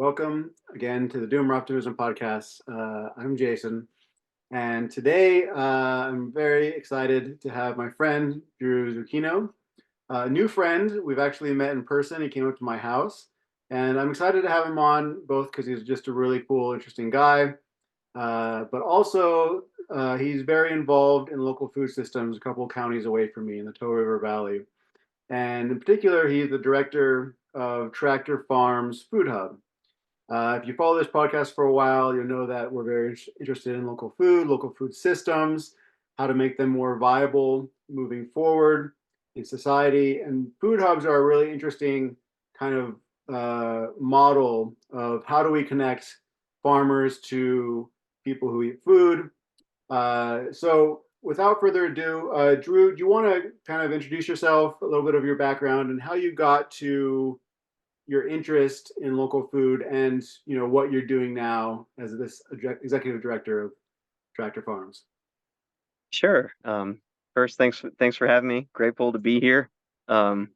Welcome again to the Doomer Optimism Podcast. I'm Jason, and today I'm very excited to have my friend Dru Zucchino, a new friend. We've actually met in person. He came up to my house, and I'm excited to have him on both because he's just a really cool, interesting guy, but also he's very involved in local food systems a couple counties away from me in the Tow River Valley. And in particular, he's the director of Tractor Farms Food Hub. If you follow this podcast for a while, you'll know that we're very interested in local food systems, how to make them more viable moving forward in society. And food hubs are a really interesting kind of model of how do we connect farmers to people who eat food. So, without further ado, Dru, do you want to kind of introduce yourself, a little bit of your background, and how you got to your interest in local food and what you're doing now as this executive director of Tractor Farms? Sure. First, thanks for having me. Grateful to be here. Um,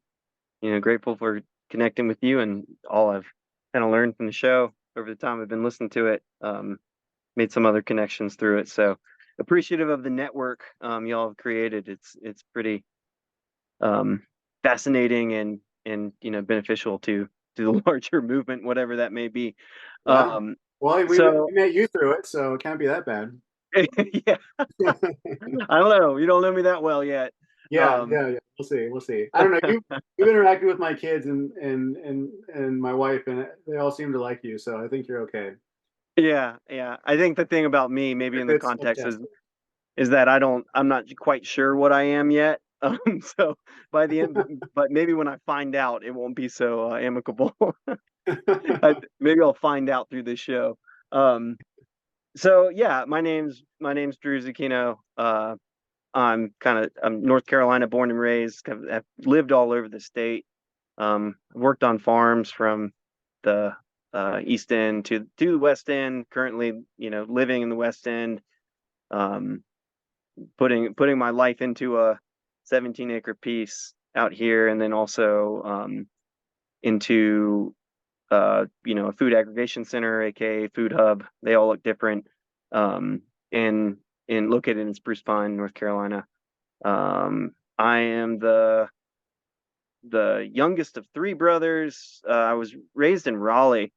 Grateful for connecting with you and all I've kind of learned from the show over the time I've been listening to it. Made some other connections through it. So appreciative of the network y'all have created. It's pretty um, fascinating and beneficial to the larger movement, whatever that may be. Yeah. Um, Well, so we met you through it, so it can't be that bad. yeah, I don't know. You don't know me that well yet. Yeah. We'll see. We'll see. I don't know. You've interacted with my kids and my wife, and they all seem to like you. So I think you're okay. Yeah. I think the thing about me, maybe in the It's a context test. is that I'm not quite sure what I am yet. So by the end, but maybe when I find out, it won't be so amicable. Maybe I'll find out through this show. Um, so yeah, my name's Dru Zucchino. I'm North Carolina born and raised. I've lived all over the state. Worked on farms from the East End to the West End. Currently, living in the West End. Um, putting my life into a 17-acre piece out here, and then also into a food aggregation center, aka food hub. They all look different. Um, and located in Spruce Pine, North Carolina. I am the youngest of three brothers. I was raised in Raleigh,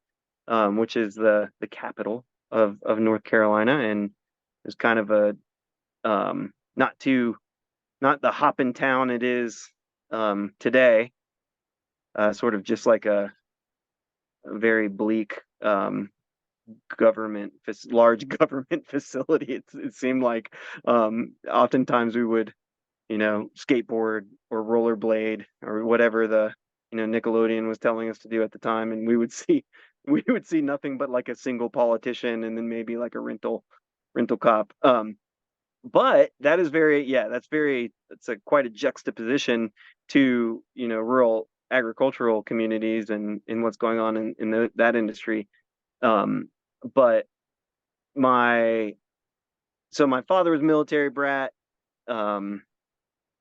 which is the capital of North Carolina, and it's kind of a not the hopping town it is today. Sort of just like a very bleak large government facility. It seemed like oftentimes we would skateboard or rollerblade or whatever the Nickelodeon was telling us to do at the time, and we would see nothing but like a single politician and then maybe like a rental cop. But that is it's a quite a juxtaposition to rural agricultural communities and what's going on in that industry. Um, but my my father was a military brat. Um,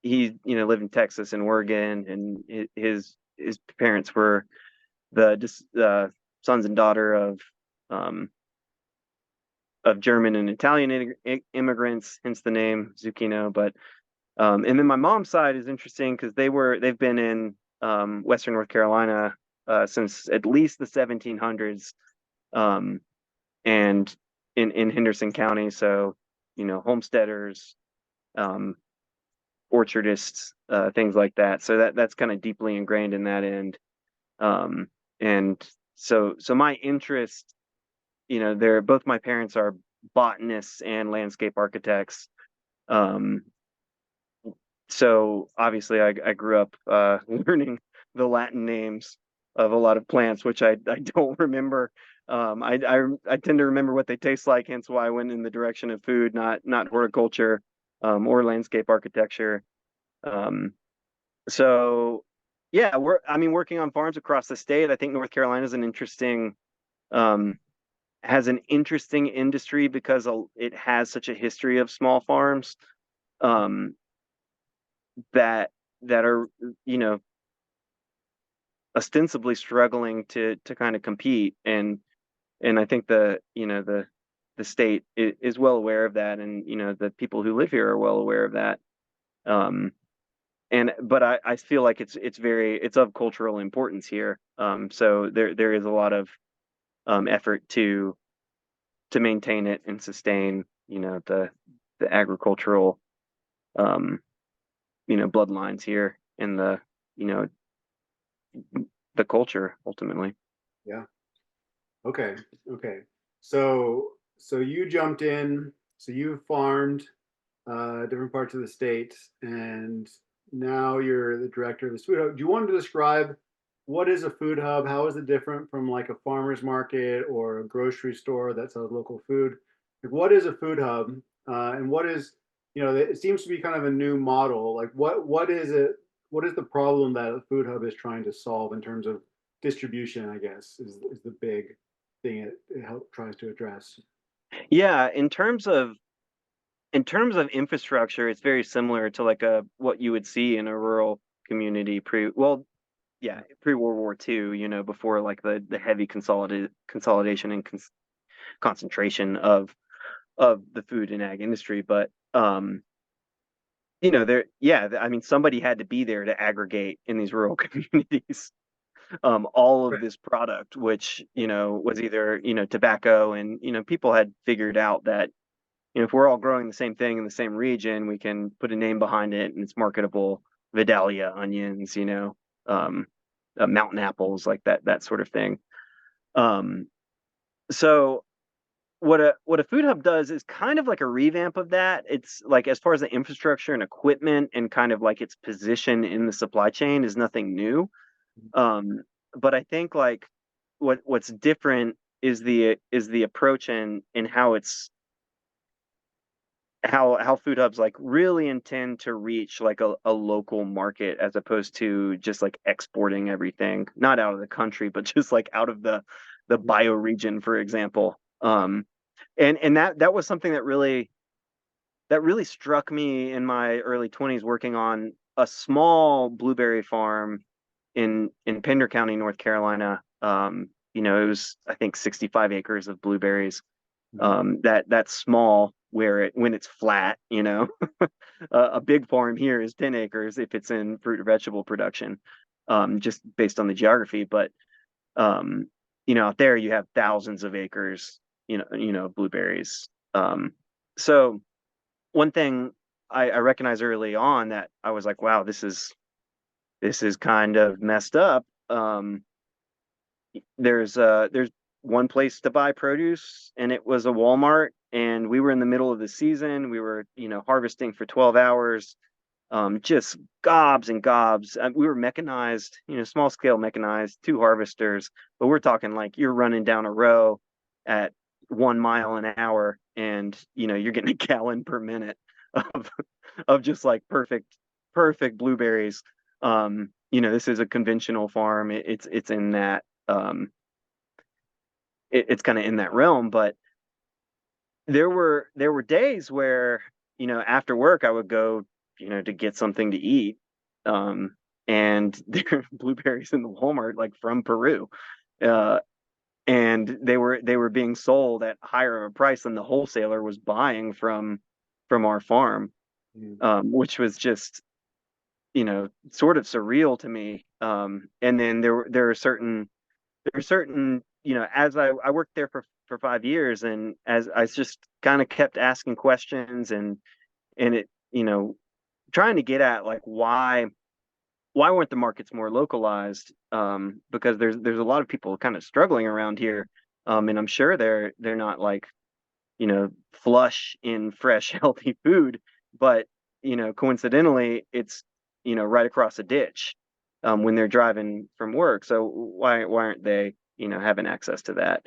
he lived in Texas and Oregon, and his parents were the sons and daughter um, of German and Italian immigrants, hence the name Zucchino. But and then my mom's side is interesting because they've been in Western North Carolina since at least the 1700s, and in Henderson County. So homesteaders, um, orchardists, things like that. So that's kind of deeply ingrained in that end. Um, and so my interest, they're both my parents are botanists and landscape architects. Um, so obviously I grew up learning the Latin names of a lot of plants, which I don't remember. I tend to remember what they taste like, hence why I went in the direction of food, not horticulture, or landscape architecture. Um, so yeah, working on farms across the state. I think North Carolina is um, has an interesting industry because it has such a history of small farms um, that that are you know ostensibly struggling to kind of compete, and I think the state is well aware of that, and the people who live here are well aware of that. Um, and but I feel like it's of cultural importance here. So there is a lot of effort to maintain it and sustain the agricultural um, bloodlines here and you know the culture ultimately. Yeah. Okay. Okay. So you jumped in. So you farmed different parts of the state, and now you're the director of this food hub. Do you want to describe what is a food hub? How is it different from like a farmer's market or a grocery store that sells local food? Like, what is a food hub? And what is, it seems to be kind of a new model. Like, what is it? What is the problem that a food hub is trying to solve in terms of distribution? I guess is the big thing it tries to address. Yeah, in terms of infrastructure, it's very similar to like a what you would see in a rural community pre World War II, before like the heavy consolidation and concentration of the food and ag industry. But there, yeah, I mean, somebody had to be there to aggregate in these rural communities all of Right. this product, which was either tobacco, and people had figured out that if we're all growing the same thing in the same region, we can put a name behind it and it's marketable. Vidalia onions, um, mountain apples, like that sort of thing. Um, so what a food hub does is kind of like a revamp of that. It's like as far as the infrastructure and equipment and kind of like its position in the supply chain is nothing new. Um, but I think like what's different is the approach and how food hubs like really intend to reach like a local market as opposed to just like exporting everything, not out of the country, but just like out of the bioregion, for example. And that was something that really struck me in my early 20s working on a small blueberry farm in Pender County, North Carolina. It was I think 65 acres of blueberries. That's small when it's flat. A big farm here is 10 acres if it's in fruit or vegetable production, just based on the geography. But out there you have thousands of acres, of blueberries. So one thing I recognized early on that I was like, wow, this is kind of messed up. There's one place to buy produce, and it was a Walmart, and we were in the middle of the season. We were harvesting for 12 hours, just gobs and gobs. We were mechanized, small scale mechanized, two harvesters, but we're talking like you're running down a row at 1 mile an hour, and you're getting a gallon per minute of of just like perfect blueberries. This is a conventional farm. It's in that it's kind of in that realm, but there were days where after work I would go to get something to eat, um and there are blueberries in the Walmart like from Peru, uh and they were being sold at higher of a price than the wholesaler was buying from our farm, Mm. which was just sort of surreal to me. And then there are certain as I worked there for 5 years, and as I just kind of kept asking questions, and it trying to get at like why weren't the markets more localized, because there's a lot of people kind of struggling around here, and I'm sure they're not like flush in fresh healthy food, but coincidentally it's right across a ditch when they're driving from work. So why aren't they having access to that?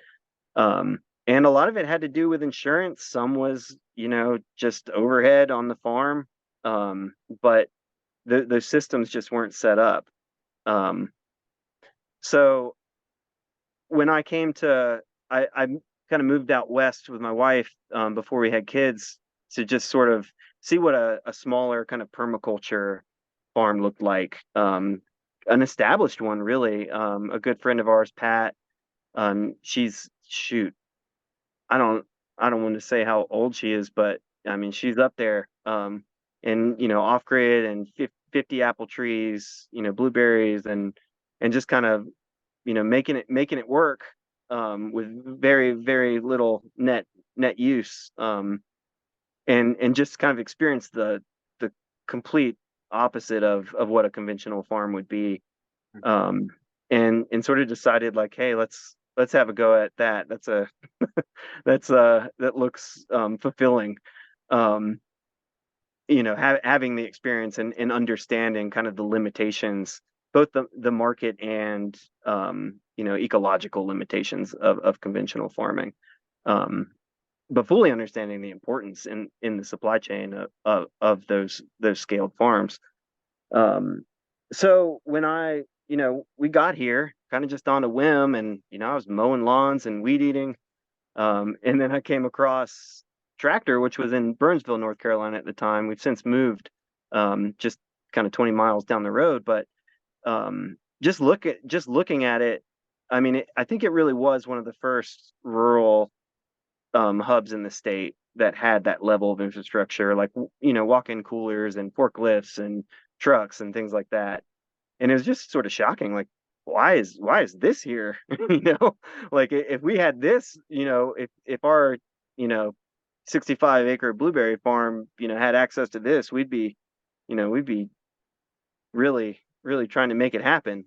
And a lot of it had to do with insurance. Some was just overhead on the farm, but the systems just weren't set up. Um, so when I came to I kind of moved out west with my wife, before we had kids, to just sort of see what a smaller kind of permaculture farm looked like. an established one, really. A good friend of ours, Pat. She's shoot. I don't I don't want to say how old she is, but I mean she's up there. And off grid and 50 apple trees, blueberries and just kind of making it work with very very little net use. And just kind of experience the complete opposite of what a conventional farm would be. um and sort of decided like, hey, let's have a go at that. That looks fulfilling. um Having the experience and understanding kind of the limitations, both the market and ecological limitations of conventional farming. um but fully understanding the importance in the supply chain of those scaled farms. So when we got here kind of just on a whim, and I was mowing lawns and weed eating. And then I came across Tractor, which was in Burnsville, North Carolina at the time. We've since moved just kind of 20 miles down the road, but just looking at it, I mean, I think it really was one of the first rural hubs in the state that had that level of infrastructure, like walk-in coolers and forklifts and trucks and things like that. And it was just sort of shocking, like, why is this here? Like, if we had this, if our 65-acre blueberry farm had access to this, we'd be really really trying to make it happen.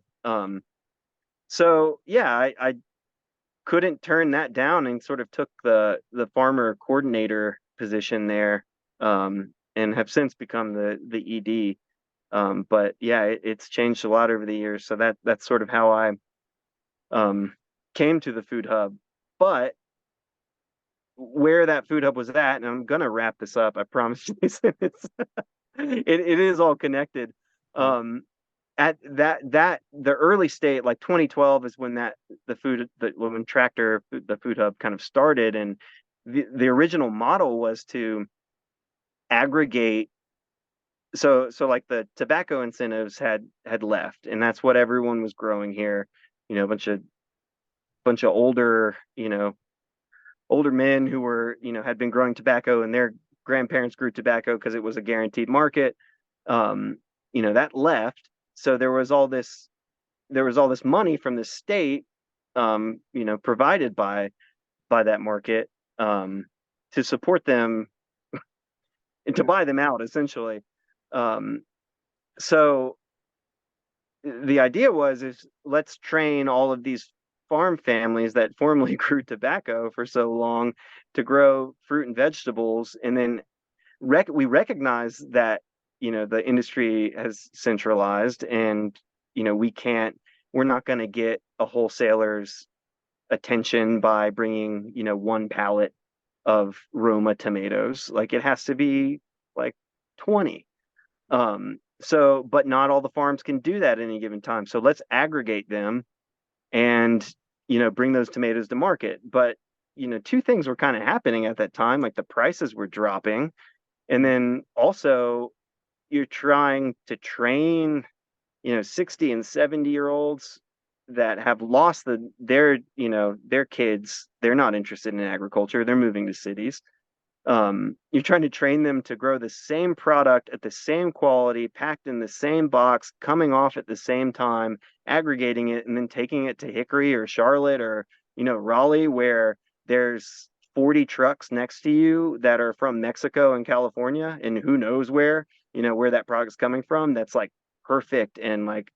So yeah, I couldn't turn that down and sort of took the farmer coordinator position there, and have since become the ED. But yeah, it's changed a lot over the years. So that's sort of how I um, came to the food hub. But where that food hub was at, and I'm gonna wrap this up, I promise, Jason. It is all connected. Yeah. Um, at the early state, like 2012, is when when Tractor, the food hub, kind of started. And the original model was to aggregate. So like the tobacco incentives had left, and that's what everyone was growing here. A bunch of older men who were had been growing tobacco, and their grandparents grew tobacco because it was a guaranteed market. um that left. So there was all this money from the state, provided by that market, to support them and to Yeah. buy them out, essentially. Um so the idea was, is let's train all of these farm families that formerly grew tobacco for so long to grow fruit and vegetables. And then we recognize that the industry has centralized, and we're not going to get a wholesaler's attention by bringing one pallet of Roma tomatoes. Like, it has to be like 20. But not all the farms can do that at any given time. So let's aggregate them and, bring those tomatoes to market. But, two things were kind of happening at that time. Like, the prices were dropping. And then also, you're trying to train, 60 and 70-year-olds that have lost their kids. They're not interested in agriculture. They're moving to cities. You're trying to train them to grow the same product at the same quality, packed in the same box, coming off at the same time, aggregating it, and then taking it to Hickory or Charlotte or Raleigh, where there's 40 trucks next to you that are from Mexico and California, and who knows where that product's coming from. That's like perfect. And like,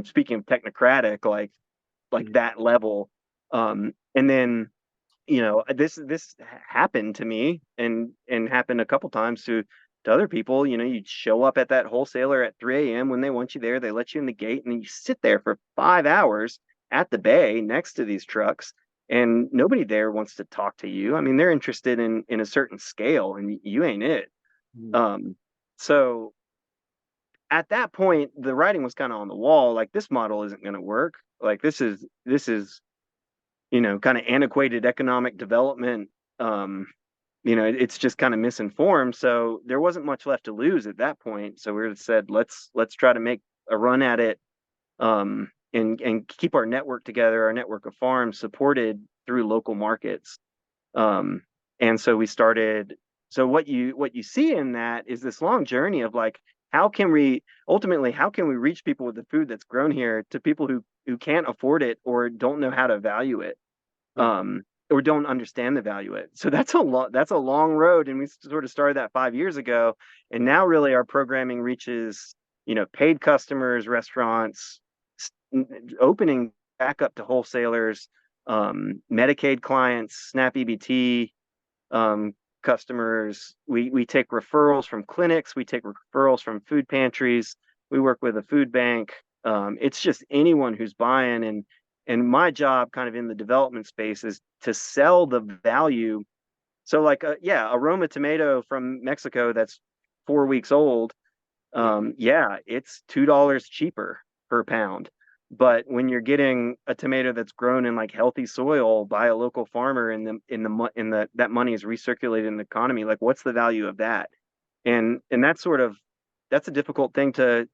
speaking of technocratic, like Mhm. that level. And then this happened to me, and happened a couple times to other people. You'd show up at that wholesaler at 3 a.m. when they want you there. They let you in the gate, and then you sit there for 5 hours at the bay next to these trucks, and nobody there wants to talk to you. I mean, they're interested in a certain scale, and you ain't it. Mhm. So at that point, the writing was kind of on the wall. Like, this model isn't going to work. Like, this is kind of antiquated economic development. It's just kind of misinformed. So there wasn't much left to lose at that point. So we said, let's try to make a run at it, and keep our network together, our network of farms supported through local markets. Um, and so we started. So what you see in that is this long journey of like, how can we reach people with the food that's grown here to people who can't afford it or don't know how to value it, Yeah. or don't understand the value it. So that's a long road, and we sort of started that 5 years ago, and now really our programming reaches paid customers, restaurants, opening back up to wholesalers, Medicaid clients, SNAP EBT um, customers. We take referrals from clinics. We take referrals from food pantries. We work with a food bank. It's just anyone who's buying, and my job kind of in the development space is to sell the value. So like a Roma tomato from Mexico that's 4 weeks old, Yeah. yeah, it's $2 cheaper per pound. But when you're getting a tomato that's grown in like healthy soil by a local farmer, and the that money is recirculated in the economy, like what's the value of that? And that's a difficult thing to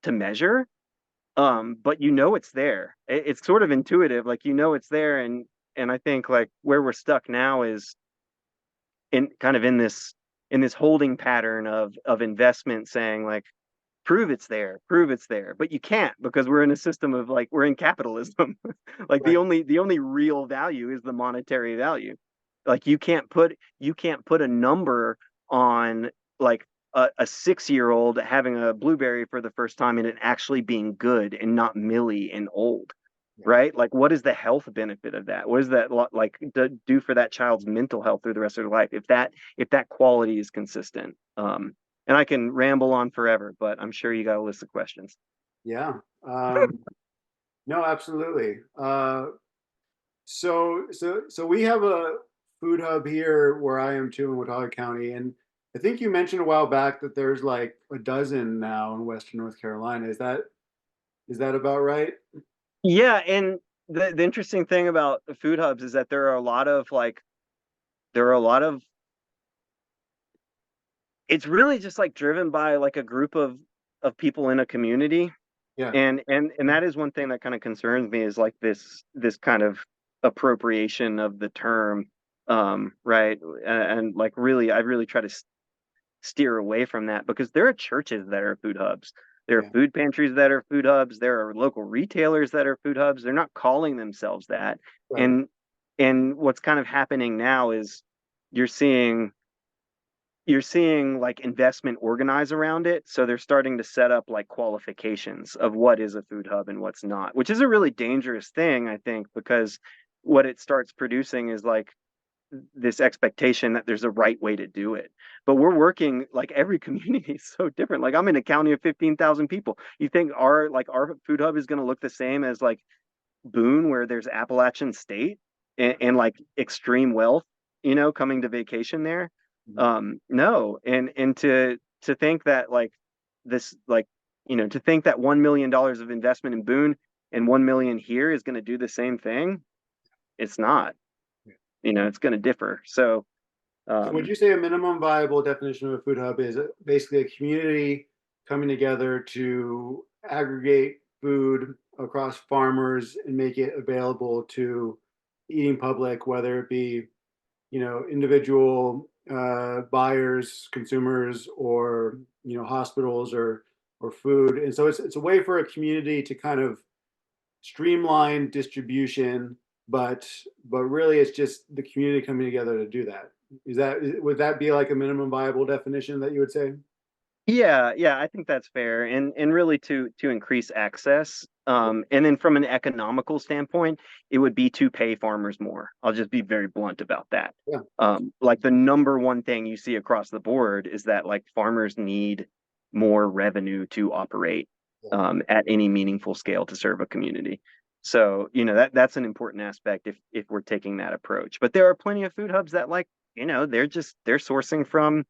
measure. But it's there. It's sort of intuitive, like it's there, and I think like where we're stuck now is in kind of in this holding pattern of investment saying like prove it's there, but you can't, because we're in a system of like we're in capitalism. Like Right. the only real value is the monetary value. Like you can't put a number on like a 6 year old having a blueberry for the first time and it actually being good and not milly and old, Yeah. right? Like what is the health benefit of that? What does that like do for that child's mental health through the rest of their life if that quality is consistent? And I can ramble on forever, but I'm sure you got a list of questions. Yeah. No, absolutely. So we have a food hub here where I am too in Watauga County, and I think you mentioned a while back that there's like a dozen now in Western North Carolina. Is that about right? Yeah, and the interesting thing about the food hubs is that there are a lot of it's really just like driven by like a group of people in a community. Yeah. And that is one thing that kind of concerns me, is like this kind of appropriation of the term, right? And like really I really try to steer away from that, because there are churches that are food hubs. There are Yeah. food pantries that are food hubs. There are local retailers that are food hubs. They're not calling themselves that. Right. And and what's kind of happening now is you're seeing you're seeing like investment organize around it. So they're starting to set up like qualifications of what is a food hub and what's not, which is a really dangerous thing, I think, because what it starts producing is like this expectation that there's a right way to do it. But we're working like every community is so different. Like I'm in a county of 15,000 people. You think our food hub is going to look the same as like Boone, where there's Appalachian State and like extreme wealth, coming to vacation there? Mhm. No. And to think that like this, like, to think that $1 million of investment in Boone and 1 million here is going to do the same thing, it's not. Yeah. It's going to differ. So, So would um, you say a minimum viable definition of a food hub is basically a community coming together to aggregate food across farmers and make it available to the eating public, whether it be, individual buyers, consumers, or hospitals or food. And so it's a way for a community to kind of streamline distribution, but really it's just the community coming together to do that. Would that be like a minimum viable definition that you would say? yeah, I think that's fair, and really to increase access. And then from an economical standpoint, it would be to pay farmers more. I'll just be very blunt about that. Yeah. Like the number one thing you see across the board is that like farmers need more revenue to operate Yeah. at any meaningful scale to serve a community. So, that's an important aspect if we're taking that approach. But there are plenty of food hubs that like, they're sourcing from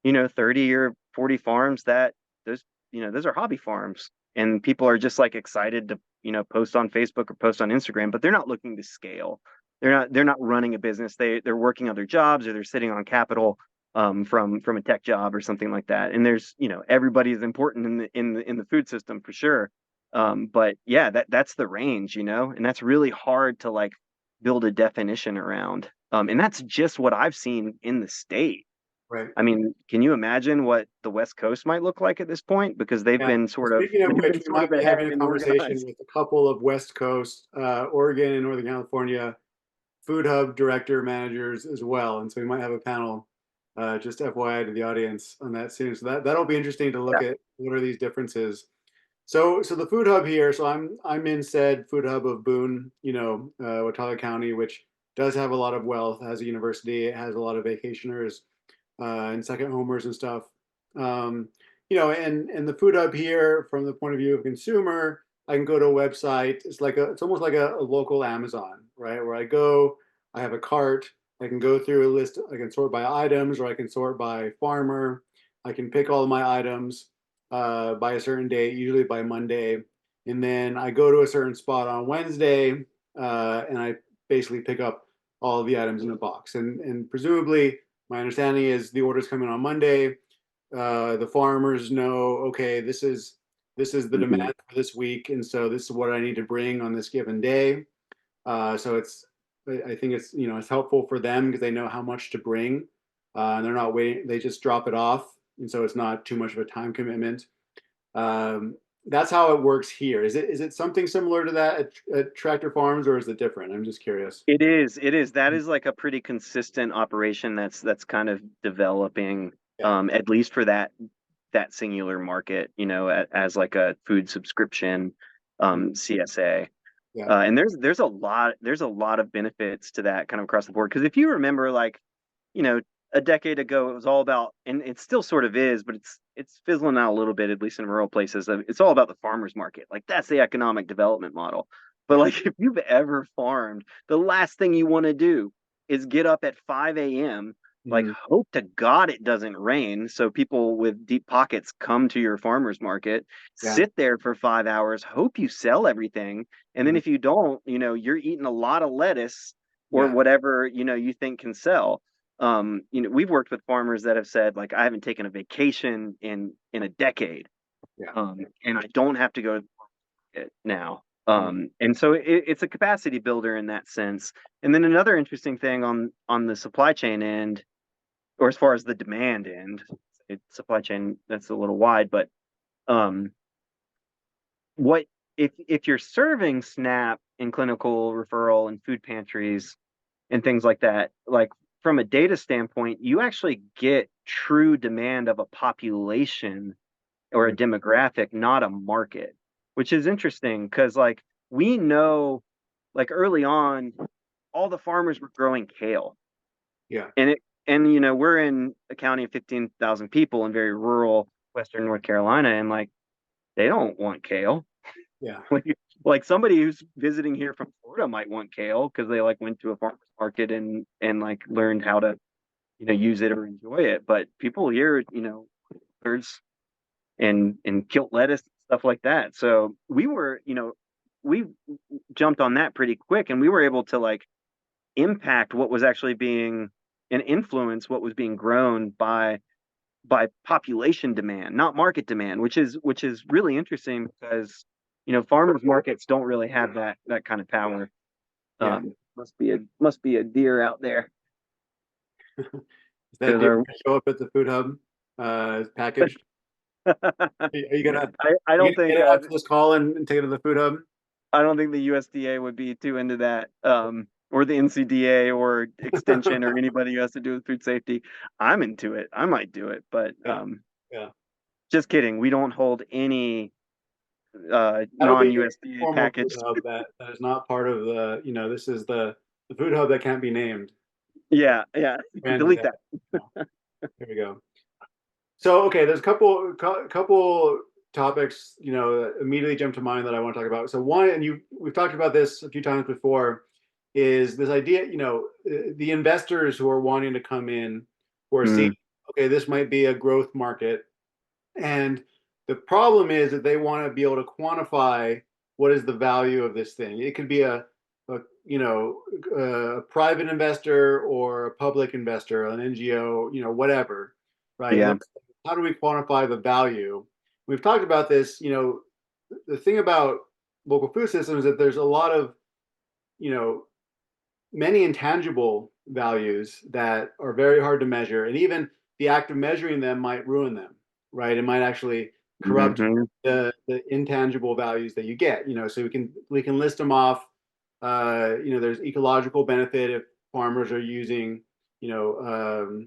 30 or 40 farms that those are hobby farms, and people are just like excited to, post on Facebook or post on Instagram, but they're not looking to scale. They're not running a business. They're working other jobs, or they're sitting on capital from a tech job or something like that. And there's, everybody is important in the food system for sure. But yeah, that's the range, and that's really hard to like build a definition around. And that's just what I've seen in the state. Right. I mean, can you imagine what the West Coast might look like at this point? Because they've Yeah. been sort of Speaking of they've which, been we sort might of be having ahead a and conversation organized. with a couple of West Coast, Oregon and Northern California food hub director managers as well. And so we might have a panel, just FYI to the audience on that soon. So that'll be interesting to look Yeah. at what are these differences. So the food hub here. So I'm in said food hub of Boone, Watauga County, which does have a lot of wealth, has a university, it has a lot of vacationers and second homers and stuff. Um, and the food hub here, from the point of view of consumer, I can go to a website. It's almost like a local Amazon, right? Where I go, I have a cart. I can go through a list. I can sort by items, or I can sort by farmer. I can pick all of my items by a certain date, usually by Monday, and then I go to a certain spot on Wednesday, and I basically pick up all of the items in a box. And presumably, my understanding is the orders come in on Monday. The farmers know, okay, this is the Mhm. demand for this week, and so this is what I need to bring on this given day. So I think it's helpful for them because they know how much to bring, and they're not waiting. They just drop it off, and so it's not too much of a time commitment. Um, that's how it works here. Is it something similar to that at Tractor Farms, or is it different? I'm just curious. It is. It is. That is like a pretty consistent operation that's kind of developing, Yeah. at least for that singular market, as like a food subscription, CSA. Yeah. And there's a lot of benefits to that kind of across the board. Because if you remember, like, you know, a decade ago, it was all about, and it still sort of is, but it's fizzling out a little bit, at least in rural places. It's all about the farmers market. Like that's the economic development model. But Yeah. like if you've ever farmed, the last thing you want to do is get up at 5 a.m. Like Mhm. hope to God it doesn't rain, so people with deep pockets come to your farmers market, Yeah. sit there for 5 hours, hope you sell everything, and then Mhm. if you don't, you're eating a lot of lettuce or Yeah. whatever you think can sell. We've worked with farmers that have said, like, I haven't taken a vacation in a decade, Yeah. and I don't have to go to it now. Mhm. And so it's a capacity builder in that sense. And then another interesting thing on the supply chain end, or as far as the demand end, supply chain, that's a little wide, but um, what if you're serving SNAP in clinical referral and food pantries and things like that, like from a data standpoint, you actually get true demand of a population or a Mhm. demographic, not a market, which is interesting because like we know, like early on, all the farmers were growing kale, Yeah. and we're in a county of 15,000 people in very rural Western North Carolina, and like they don't want kale. Yeah. Like somebody who's visiting here from Florida might want kale because they like went to a farmer's market and like learned how to use it or enjoy it. But people here, there's and kilt lettuce and stuff like that. So we jumped on that pretty quick, and we were able to like impact what was actually being and influence what was being grown by population demand, not market demand, which is really interesting because farmers markets don't really have that kind of power. Yeah. Must be a deer out there Is that because deer our gonna show up at the food hub packaged? Are you gonna I you don't gonna get think it after this call and take it to the food hub? I don't think the USDA would be too into that, or the NCDA or Extension or anybody who has to do with food safety. I'm into it. I might do it, but Yeah. Yeah. just kidding. We don't hold any That'll be your non-USDA formal food packaged. hub that is not part of this is the food hub that can't be named. Yeah, yeah. Branded Delete that. that. No. Here we go. So okay, there's a couple topics that immediately jump to mind that I want to talk about. So one, and we've talked about this a few times before, is this idea. The investors who are wanting to come in, who are seeing, Mm, okay, this might be a growth market, and the problem is that they want to be able to quantify what is the value of this thing. It could be a a private investor or a public investor, an NGO, whatever, right? And yeah. how do we quantify the value? We've talked about this, the thing about local food systems is that there's a lot of, you know, many intangible values that are very hard to measure, and even the act of measuring them might ruin them, right? It might actually corrupt Hmm. the intangible values that you get. So we can list them off. There's ecological benefit if farmers are using, you know,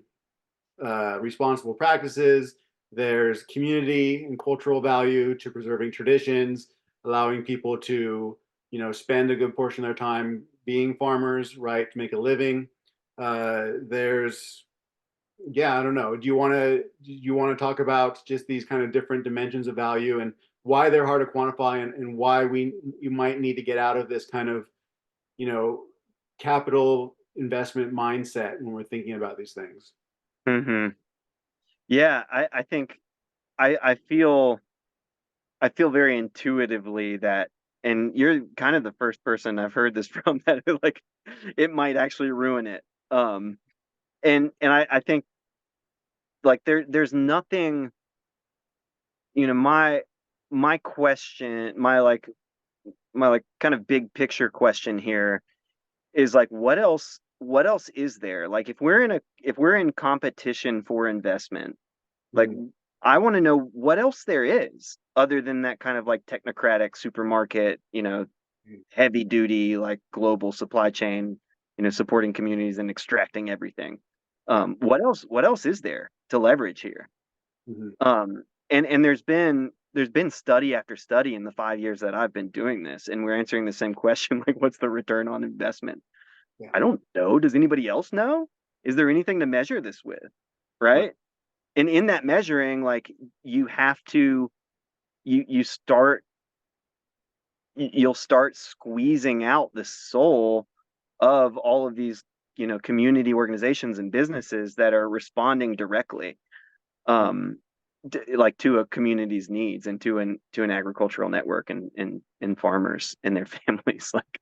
responsible practices. There's community and cultural value to preserving traditions, allowing people to, spend a good portion of their time being farmers, right, to make a living. There's, yeah, I don't know. Do you want to talk about just these kind of different dimensions of value and why they're hard to quantify, and why you might need to get out of this kind of, you know, capital investment mindset when we're thinking about these things? Hmm. Yeah, I think I feel very intuitively that, and you're kind of the first person I've heard this from, that like it might actually ruin it. Um, and I think like there's nothing, my question, my kind of big picture question here is like, what else is there? Like if we're in competition for investment, like Mhm. I want to know what else there is other than that kind of like technocratic supermarket, heavy duty like global supply chain, supporting communities and extracting everything. Yeah. What else is there to leverage here? Mhm. And there's been study after study in the 5 years that I've been doing this, and we're answering the same question, like what's the return on investment? Yeah. I don't know. Does anybody else know? Is there anything to measure this with? Right. Right? And in that measuring, like you have to you start you'll start squeezing out the soul of all of these, community organizations and businesses that are responding directly, Right. um like to a community's needs and to an agricultural network and farmers and their families, like,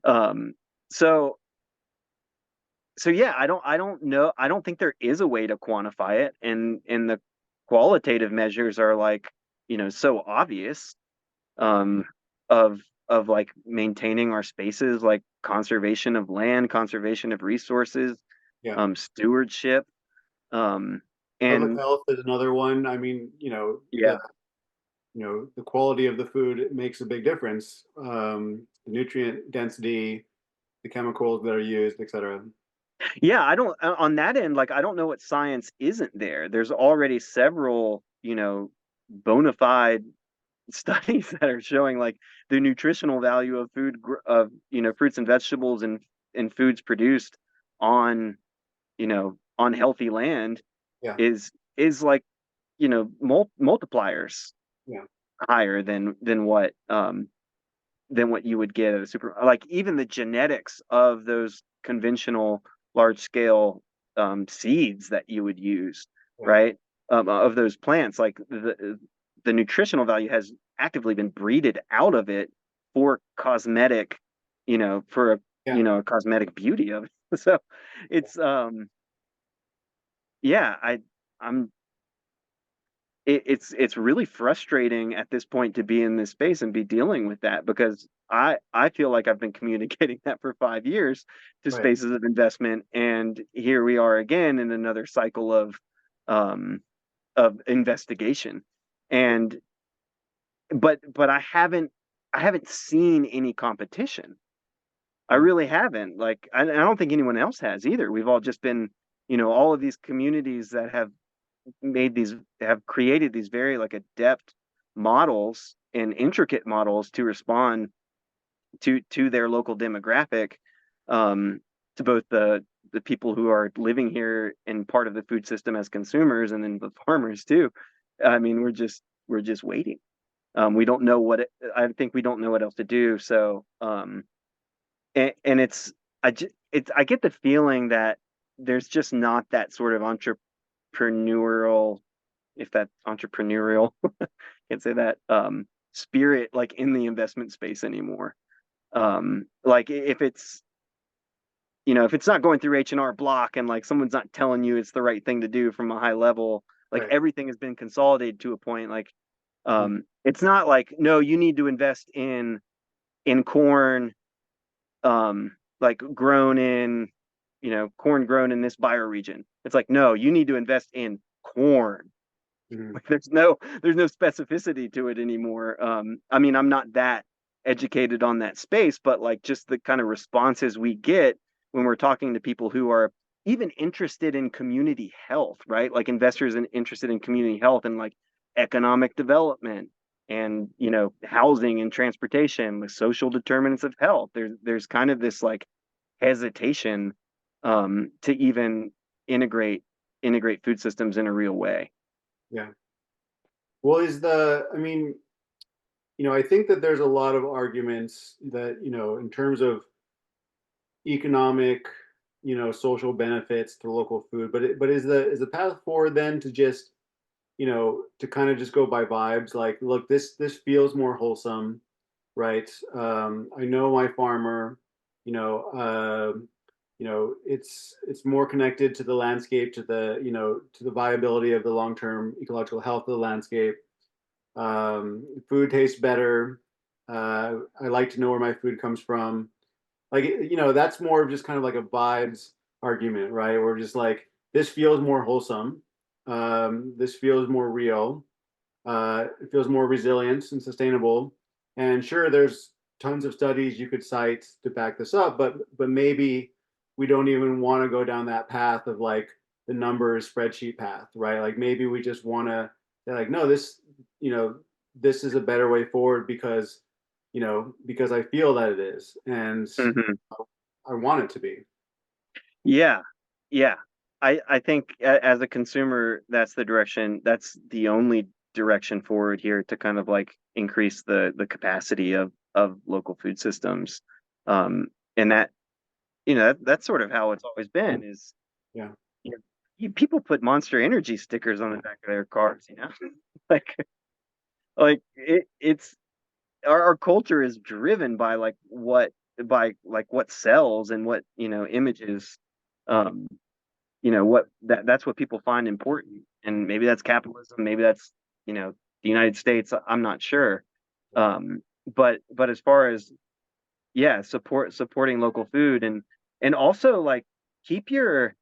um so yeah, I don't know. I don't think there is a way to quantify it, and the qualitative measures are like, so obvious, um of like maintaining our spaces, like conservation of land, conservation of resources, Yeah. stewardship, um Public and health is another one. I mean, yeah. the quality of the food makes a big difference. The nutrient density, the chemicals that are used, et cetera. Yeah, I don't, on that end, like I don't know what science isn't there. There's already several, bona fide studies that are showing like the nutritional value of fruits and vegetables and foods produced on healthy land Yeah. is like, multipliers Yeah. higher than what you would get at a super, like even the genetics of those conventional large scale seeds that you would use, Yeah. right? Of those plants, like the nutritional value has actively been breeded out of it for cosmetic, for Yeah. a cosmetic beauty of it. So it's, yeah, I'm it's really frustrating at this point to be in this space and be dealing with that, because I feel like I've been communicating that for 5 years to Right. spaces of investment, and here we are again in another cycle um of investigation. And but I haven't seen any competition. I Mhm. really haven't. Like I don't think anyone else has either. We've all just been, all of these communities that have created these very like adept models and intricate models to respond to their local demographic, um to both the people who are living here and part of the food system as consumers, and then the farmers too. I mean, we're just waiting. We don't know I think we don't know what else to do. So, and I get the feeling that there's just not that sort of entrepreneurial, if that's entrepreneurial, can't say that, spirit like in the investment space anymore. Like if it's not going through H&R Block, and like someone's not telling you it's the right thing to do from a high level, like Right. everything has been consolidated to a point, like Mm. It's not like, no, you need to invest in corn, like grown in, corn grown in this bioregion. It's like, no, you need to invest in corn. Mhm. Like there's no specificity to it anymore. I mean, I'm not that educated on that space, but like just the kind of responses we get when we're talking to people who are even interested in community health, right? Like investors interested in community health and like economic development and housing and transportation with social determinants of health. There's kind of this like hesitation to even integrate integrate food systems in a real way. Yeah. Well, I mean, I think that there's a lot of arguments that, in terms of economic, social benefits to local food, but is the path forward then to just, to kind of just go by vibes? Like, look, this feels more wholesome, right? I know my farmer, you know, it's more connected to the landscape, to the viability of the long-term ecological health of the landscape. Food tastes better. I like to know where my food comes from. Like, that's more of just kind of like a vibes argument, right? Where just like this feels more wholesome. This feels more real. It feels more resilient and sustainable. And sure, there's tons of studies you could cite to back this up, but maybe we don't even want to go down that path of like the numbers spreadsheet path, right? Like maybe we just want to say like, no, you know, this is a better way forward because I feel that it is, and Mhm. I want it to be. Yeah, yeah. I think as a consumer, that's the direction. That's the only direction forward here to kind of like increase the capacity of local food systems. And that's sort of how it's always been. Is Yeah, you know, people put Monster Energy stickers on the back of their cars. Like it's our culture is driven by like what sells and what images um what that's what people find important, and maybe that's capitalism, maybe that's the United States, I'm not sure. But as far as yeah, supporting local food, and also like keep your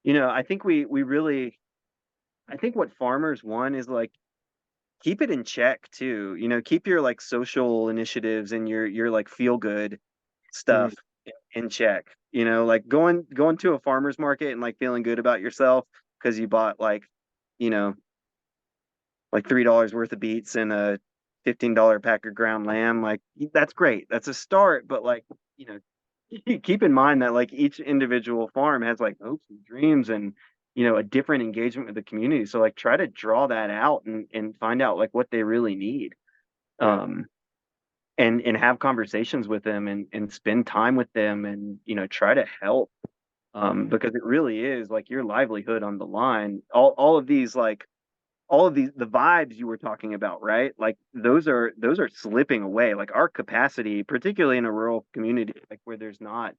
I think we really I think what farmers want is like keep it in check too. Keep your like social initiatives and your like feel good mhm, stuff in check. Like going to a farmer's market and like feeling good about yourself because you bought you know, like $3 worth of beets and a $15 pack of ground lamb. Like that's great. That's a start, but like, you know, keep in mind that like each individual farm has like hopes and dreams and a different engagement with the community. So like try to draw that out and find out like what they really need. yeah, Um and have conversations with them and spend time with them and try to help because it really is like your livelihood on the line. All of these like all of these the vibes you were talking about, right? Like those are slipping away. Like our capacity, particularly in a rural community, like where there's not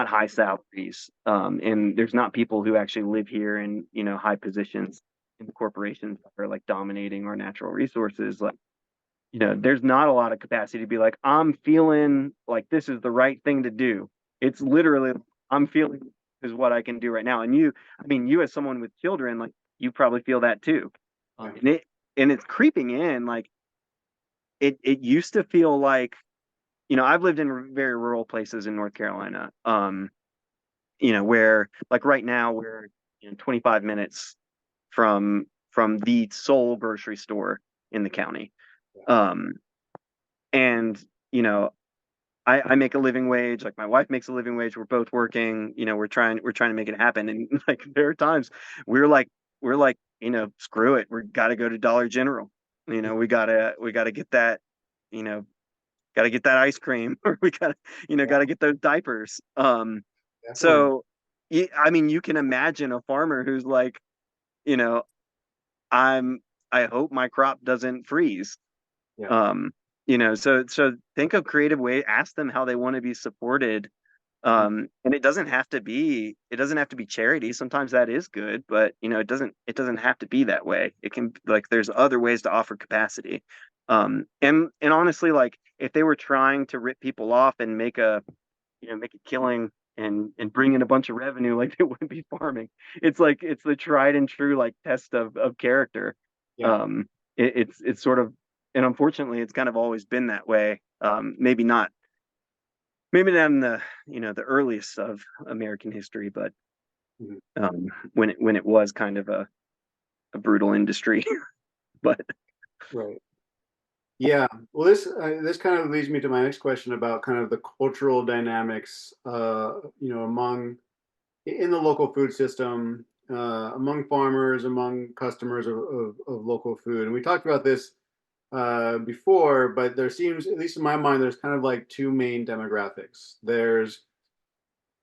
high salaries, and there's not people who actually live here in high positions in the corporations that are like dominating our natural resources. Like there's not a lot of capacity to be like, I'm feeling like this is the right thing to do. It's literally, I'm feeling is what I can do right now. And I mean, you as someone with children, like you probably feel that too. yeah, And it's creeping in. Like it used to feel like, I've lived in very rural places in North Carolina. Where like right now we're 25 minutes from the sole grocery store in the county. yeah, Um, and you know I make a living wage, like my wife makes a living wage, we're both working, we're trying to make it happen, and like there are times we're like screw it, we got to go to Dollar General, we gotta get that, you know gotta get that ice cream, or we gotta yeah, gotta get those diapers. definitely. So I mean you can imagine a farmer who's like, you know I'm I hope my crop doesn't freeze. Yeah, So think of creative way, ask them how they want to be supported. And it doesn't have to be charity. Sometimes that is good, but it doesn't have to be that way. It can, like, there's other ways to offer capacity. And honestly, like, if they were trying to rip people off and make a killing and bring in a bunch of revenue, like, they wouldn't be farming. It's the tried and true, like, test of character. Yeah. It's sort of, and unfortunately it's kind of always been that way. Maybe not in the earliest of American history, but Mhm. when it was kind of a brutal industry. But Right. Yeah. Well, this kind of leads me to my next question about kind of the cultural dynamics, among in the local food system, among farmers, among customers of local food. And we talked about this before, but there seems, at least in my mind, there's kind of like two main demographics. There's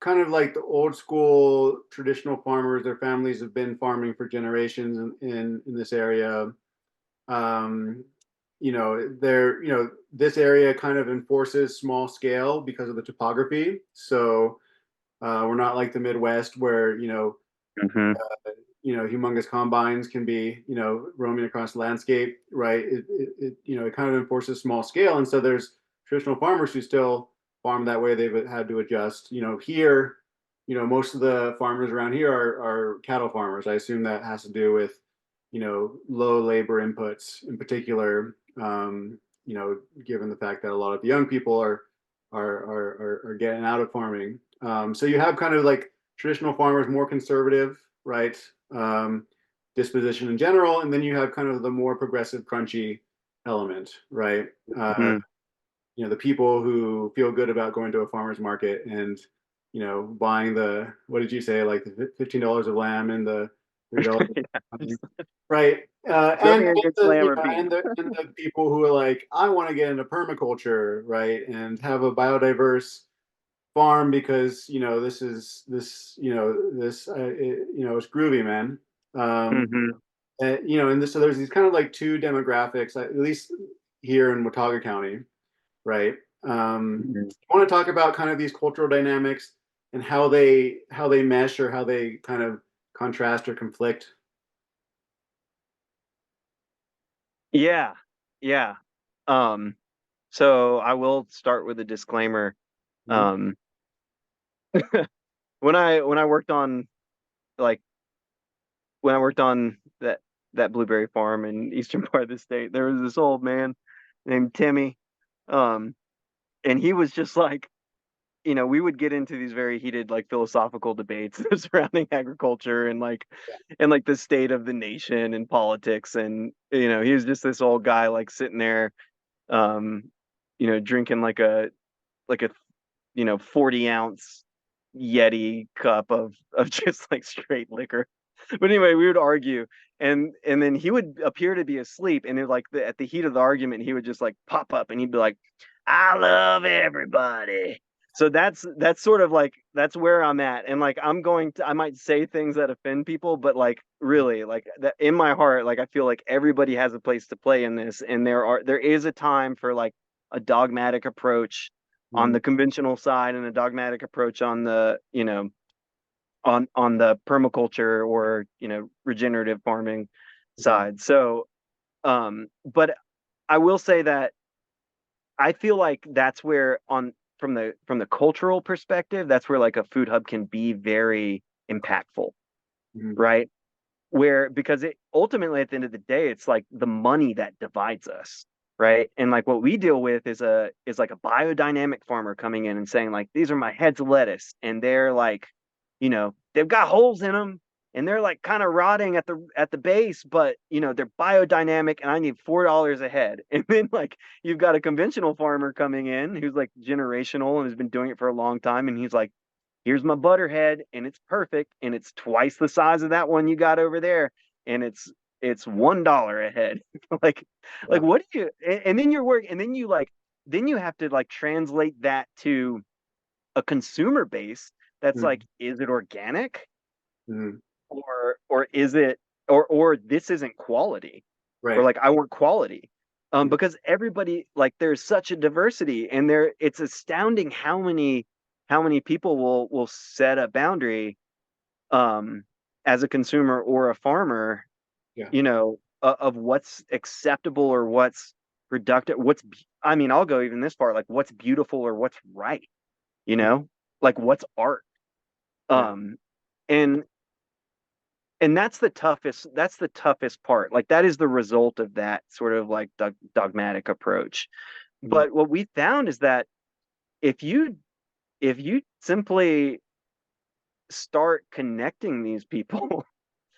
kind of like the old school traditional farmers. Their families have been farming for generations in this area. Um, this area kind of enforces small scale because of the topography. So we're not like the Midwest where mhm, humongous combines can be roaming across the landscape, right? It kind of enforces small scale, and so there's traditional farmers who still farm that way. They've had to adjust. Here, most of the farmers around here are cattle farmers. I assume that has to do with low labor inputs in particular. Given the fact that a lot of the young people are getting out of farming. So you have kind of like traditional farmers, more conservative, right? Um, Disposition in general, and then you have kind of the more progressive, crunchy element, right? mhm. The people who feel good about going to a farmer's market and buying the, what did you say, like the $15 of lamb and the $3, right? Go And here and get the slam or beef. and the people who are like, I want to get into permaculture, right, and have a biodiverse farm because it's groovy, man. Um, Hmm. so there's these kind of like two demographics, at least here in Watauga County, right? I want to talk about kind of these cultural dynamics and how they mesh or how they kind of contrast or conflict. Yeah, yeah. Um, so I will start with a disclaimer. Mhm. Um, when I worked on, like, when I worked on that blueberry farm in eastern part of the state, there was this old man named Timmy. Um, and he was just like, we would get into these very heated, like, philosophical debates surrounding agriculture and the state of the nation and politics. And he was just this old guy, like, sitting there, um, drinking like a 40-ounce Yeti cup of just, like, straight liquor. But anyway, we would argue, and then he would appear to be asleep, and at the heat of the argument, he would just, like, pop up, and he'd be like, "I love everybody." So that's sort of like, that's where I'm at, and, like, I might say things that offend people, but, like, really, like, that in my heart, like, I feel like everybody has a place to play in this, and there is a time for, like, a dogmatic approach on Mhm. the conventional side and a dogmatic approach on the permaculture or regenerative farming Yeah. side. So, but I will say that I feel like that's where, from the cultural perspective, that's where, like, a food hub can be very impactful, Mhm. right? Where, because it ultimately, at the end of the day, it's like the money that divides us, right? And, like, what we deal with is like a biodynamic farmer coming in and saying, like, these are my heads of lettuce, and they're like, they've got holes in them, and they're, like, kind of rotting at the base, but they're biodynamic, and I need $4 a head. And then, like, you've got a conventional farmer coming in who's, like, generational and has been doing it for a long time, and he's like, here's my butterhead, and it's perfect, and it's twice the size of that one you got over there, and it's $1 a head. like Yeah. like what do you, and then then you have to, like, translate that to a consumer base that's like, Mhm. is it organic, Mhm. or is it, or this isn't quality, or, Right. like, I want quality. Mhm. Because everybody, like, there's such a diversity, and it's astounding how many how many people will set a boundary um as a consumer or a farmer, Yeah. of what's acceptable or what's productive, I mean, I'll go even this far, like what's beautiful or what's right, you Yeah. know, like what's art. Yeah. Um and that's the toughest part. Like that is the result of that sort of like dogmatic approach. Mm, But what we found is that if you simply start connecting these people,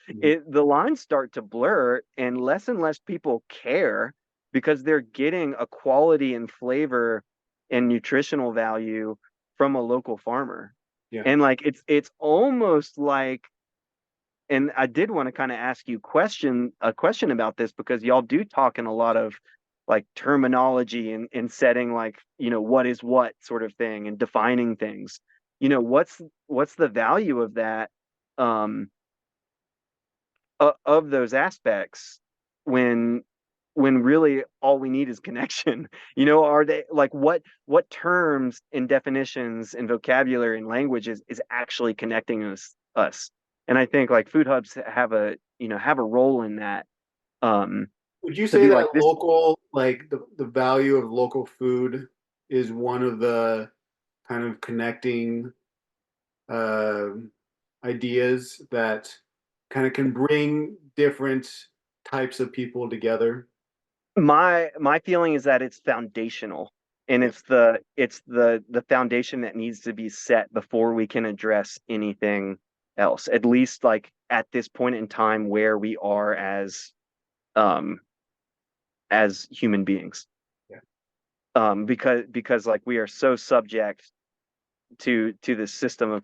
mm, the lines start to blur and less people care because they're getting a quality and flavor and nutritional value from a local farmer. yeah. And like it's almost like, and I did want to kind of ask you a question about this because y'all do talk in a lot of like terminology and setting like, what is what sort of thing and defining things. What's the value of that, um of those aspects when really all we need is connection. Are they like, what terms and definitions and vocabulary and language is actually connecting us? And I think like food hubs have a role in that, um Would you to say be like that this. local, like the value of local food is one of the kind of connecting uh, ideas that kind of can bring different types of people together? My feeling is that it's foundational, and Yeah. it's the foundation that needs to be set before we can address anything else, at least like at this point in time where we are um as human beings. Yeah. Because like we are so subject to this system of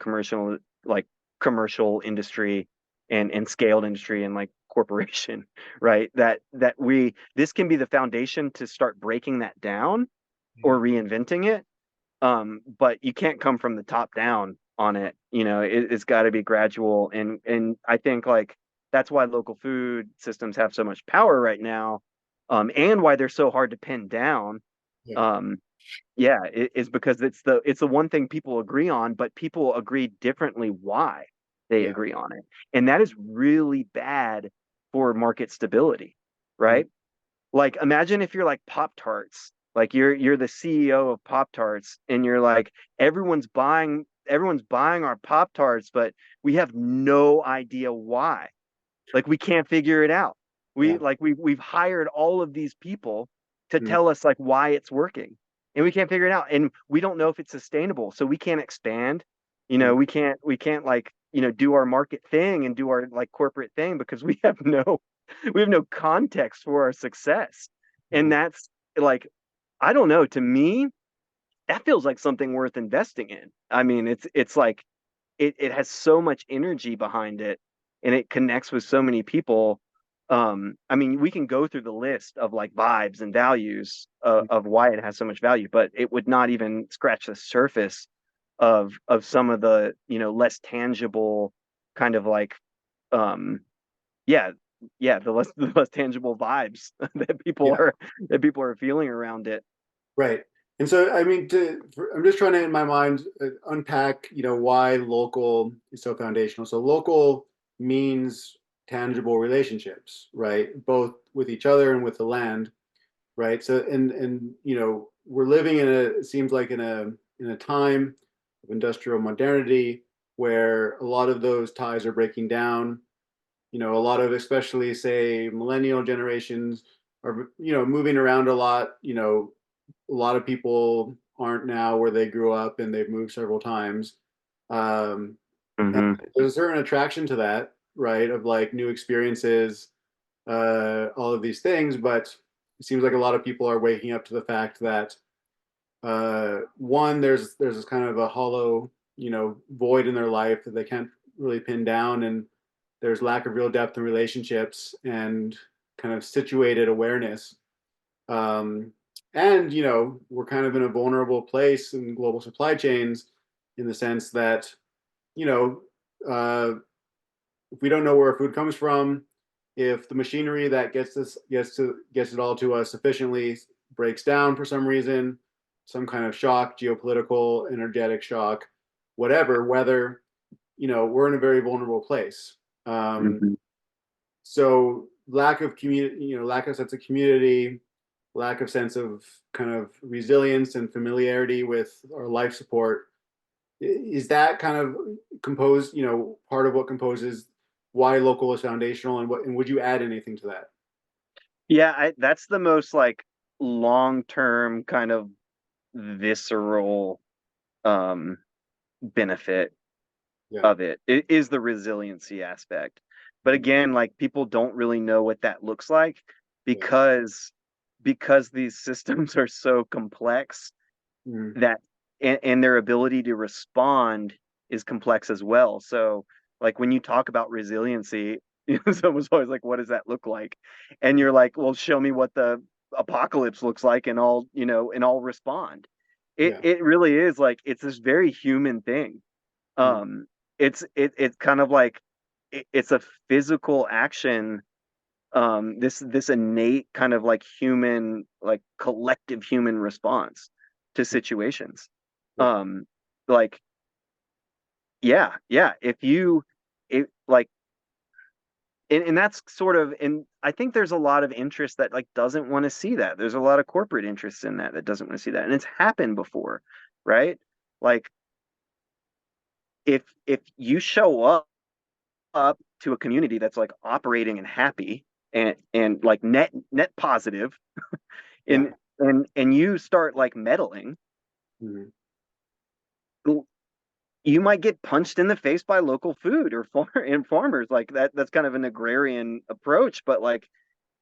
like commercial industry and scaled industry and like corporation, right? That we this can be the foundation to start breaking that down Yeah. or reinventing it. But you can't come from the top down on it. It's got to be gradual, and I think like that's why local food systems have so much power right now, and why they're so hard to pin down. Yeah. Um, yeah, it is because it's the one thing people agree on, but people agree differently why they Yeah. agree on it. And that is really bad for market stability, Mm, right? Like imagine if you're like Pop Tarts, like you're the CEO of Pop Tarts and you're like everyone's buying our Pop Tarts, but we have no idea why. Like we can't figure it out. yeah. We've hired all of these people to Mm, tell us like why it's working. And we can't figure it out. And we don't know if it's sustainable. So we can't expand. mm, We can't like, do our market thing and do our like corporate thing because we have no context for our success. yeah. And that's like, I don't know, to me, that feels like something worth investing in. I mean, it's like it has so much energy behind it and it connects with so many people. I mean, we can go through the list of like vibes and values, Mm, of why it has so much value, but it would not even scratch the surface of some of the, less tangible kind of like, um yeah, yeah, the less tangible vibes yeah. that people are feeling around it. Right. And so, I mean, I'm just trying to, in my mind, unpack, why local is so foundational. So, local means tangible relationships, right? Both with each other and with the land, right? So, and we're living it seems like in a time of industrial modernity where a lot of those ties are breaking down. A lot of, especially say millennial generations are, moving around a lot. A lot of people aren't now where they grew up and they've moved several times. Um, and Hmm. there's a certain attraction to that, right? Of like new experiences, all of these things. But it seems like a lot of people are waking up to the fact that one, there's this kind of a hollow, void in their life that they can't really pin down, and there's lack of real depth in relationships and kind of situated awareness. Um, and we're kind of in a vulnerable place in global supply chains, in the sense that you know uh, if we don't know where food comes from, if the machinery that gets it all to us efficiently breaks down for some reason, some kind of shock, geopolitical, energetic shock, whatever, whether we're in a very vulnerable place. Mhm. So lack of community, lack of sense of community, lack of sense of kind of resilience and familiarity with our life support, is that kind of composed, part of what composes why local is foundational, and would you add anything to that? Yeah, that's the most like long-term kind of visceral um benefit Yeah. of it is the resiliency aspect. But Mhm. again, like people don't really know what that looks like Yeah. because these systems are so complex Mhm. that and their ability to respond is complex as well. So like when you talk about resiliency, someone's always like, what does that look like? And you're like, well, show me what the apocalypse looks like and I'll respond. It Yeah. it really is like it's this very human thing. Mhm. um it's kind of like it's a physical action, this innate kind of like human, like collective human response to situations. Yeah. um like yeah, if you it like and that's sort of, and I think there's a lot of interest that like doesn't want to see that. There's a lot of corporate interest in that doesn't want to see that, and it's happened before, right? Like if you show up to a community that's like operating and happy and like net positive, Yeah. and you start like meddling, Mhm. you might get punched in the face by local food or and farmers. Like that's kind of an agrarian approach, but like,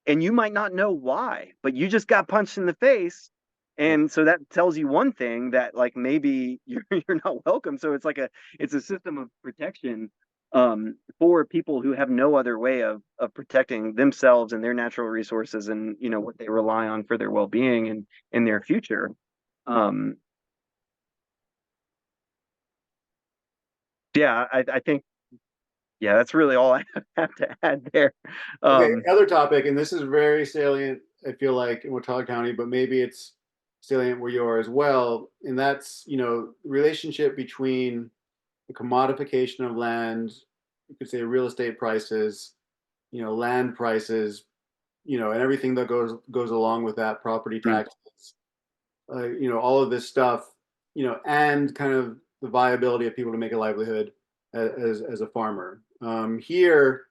and you might not know why, but you just got punched in the face. Yeah. And so that tells you one thing, that like maybe you're not welcome. So it's a system of protection for people who have no other way of protecting themselves and their natural resources, and what they rely on for their well-being and in their future. Um yeah, I think, yeah, that's really all I have to add there. Okay, um other topic, and this is very salient, I feel like, in Watauga County, but maybe it's salient where you are as well. And that's, relationship between the commodification of land, you could say real estate prices, land prices, and everything that goes along with that, property mm, taxes, all of this stuff, and kind of the viability of people to make a livelihood as a farmer. Here,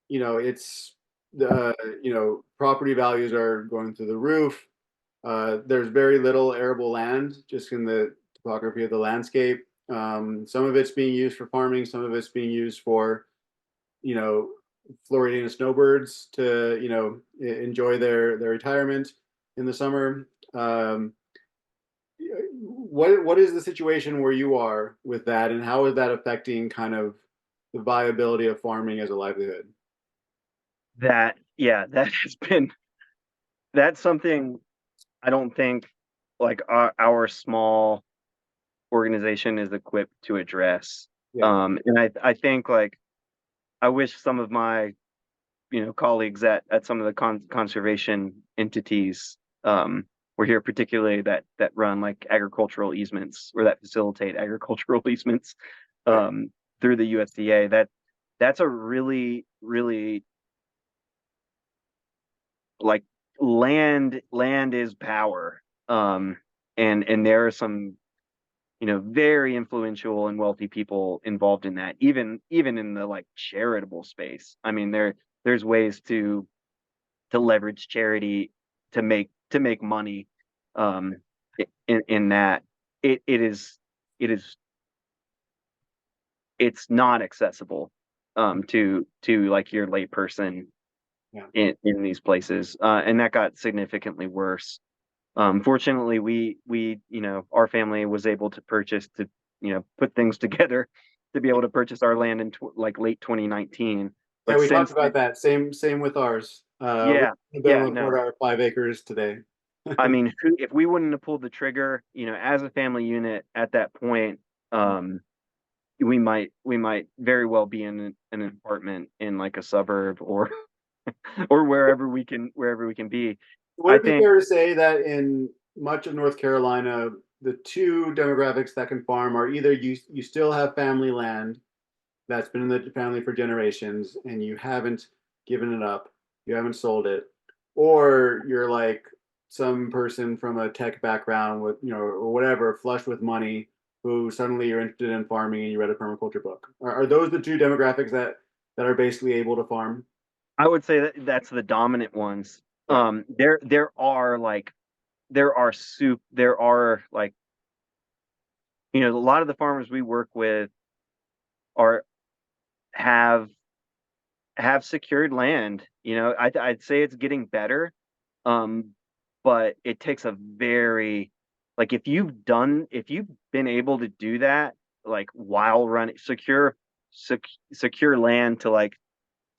it's the property values are going through the roof. There's very little arable land just in the topography of the landscape. Some of it's being used for farming, some of it's being used for, you know, Floridian snowbirds to, enjoy their retirement in the summer. What is the situation where you are with that, and how is that affecting kind of the viability of farming as a livelihood? that yeah, that's something I don't think like our small organization is equipped to address. Yeah, And I think like I wish some of my colleagues at some of the conservation entities were here, particularly that run like agricultural easements or that facilitate agricultural easements right. um, through the USDA. That's a really like land is power. And there are some very influential and wealthy people involved in that, even in the like charitable space. I mean, there's ways to leverage charity to make money um in that. It is it's not accessible to like your layperson Yeah. in these places, and that got significantly worse. Fortunately, we our family was able to purchase to put things together to be able to purchase our land in like late 2019. Yeah, But we talked since about then, that. Same with ours. We yeah, haven't been yeah, able to afford no, our 5 acres today. I mean, if we wouldn't have pulled the trigger, as a family unit at that point, um, we might very well be in an apartment in like a suburb or or wherever we can be. Would I it be think fair to say that in much of North Carolina, the two demographics that can farm are either you still have family land that's been in the family for generations and you haven't given it up, you haven't sold it, or you're like some person from a tech background with, or whatever, flush with money, who suddenly you're interested in farming and you read a permaculture book. Are those the two demographics that are basically able to farm? I would say that that's the dominant ones. Yeah. There are like there are like, a lot of the farmers we work with are have secured land. I'd say it's getting better. Um, but it takes a very, like, if you've been able to do that, like, while running secure land to like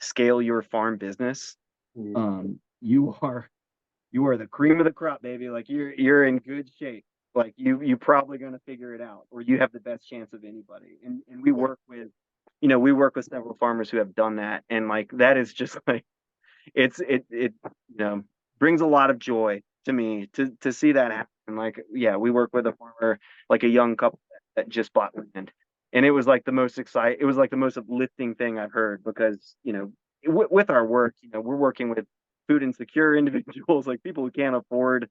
scale your farm business, Mhm. you are the cream of the crop, baby. Like, you're in good shape. Like, you probably gonna figure it out, or you have the best chance of anybody. And we Yeah. work with, we work with several farmers who have done that, and like that is just like it brings a lot of joy to me to see that happen. Like, yeah, we work with a farmer, like a young couple that just bought land, and it was like the most uplifting thing I've heard, because with our work, we're working with food insecure individuals, like people who can't afford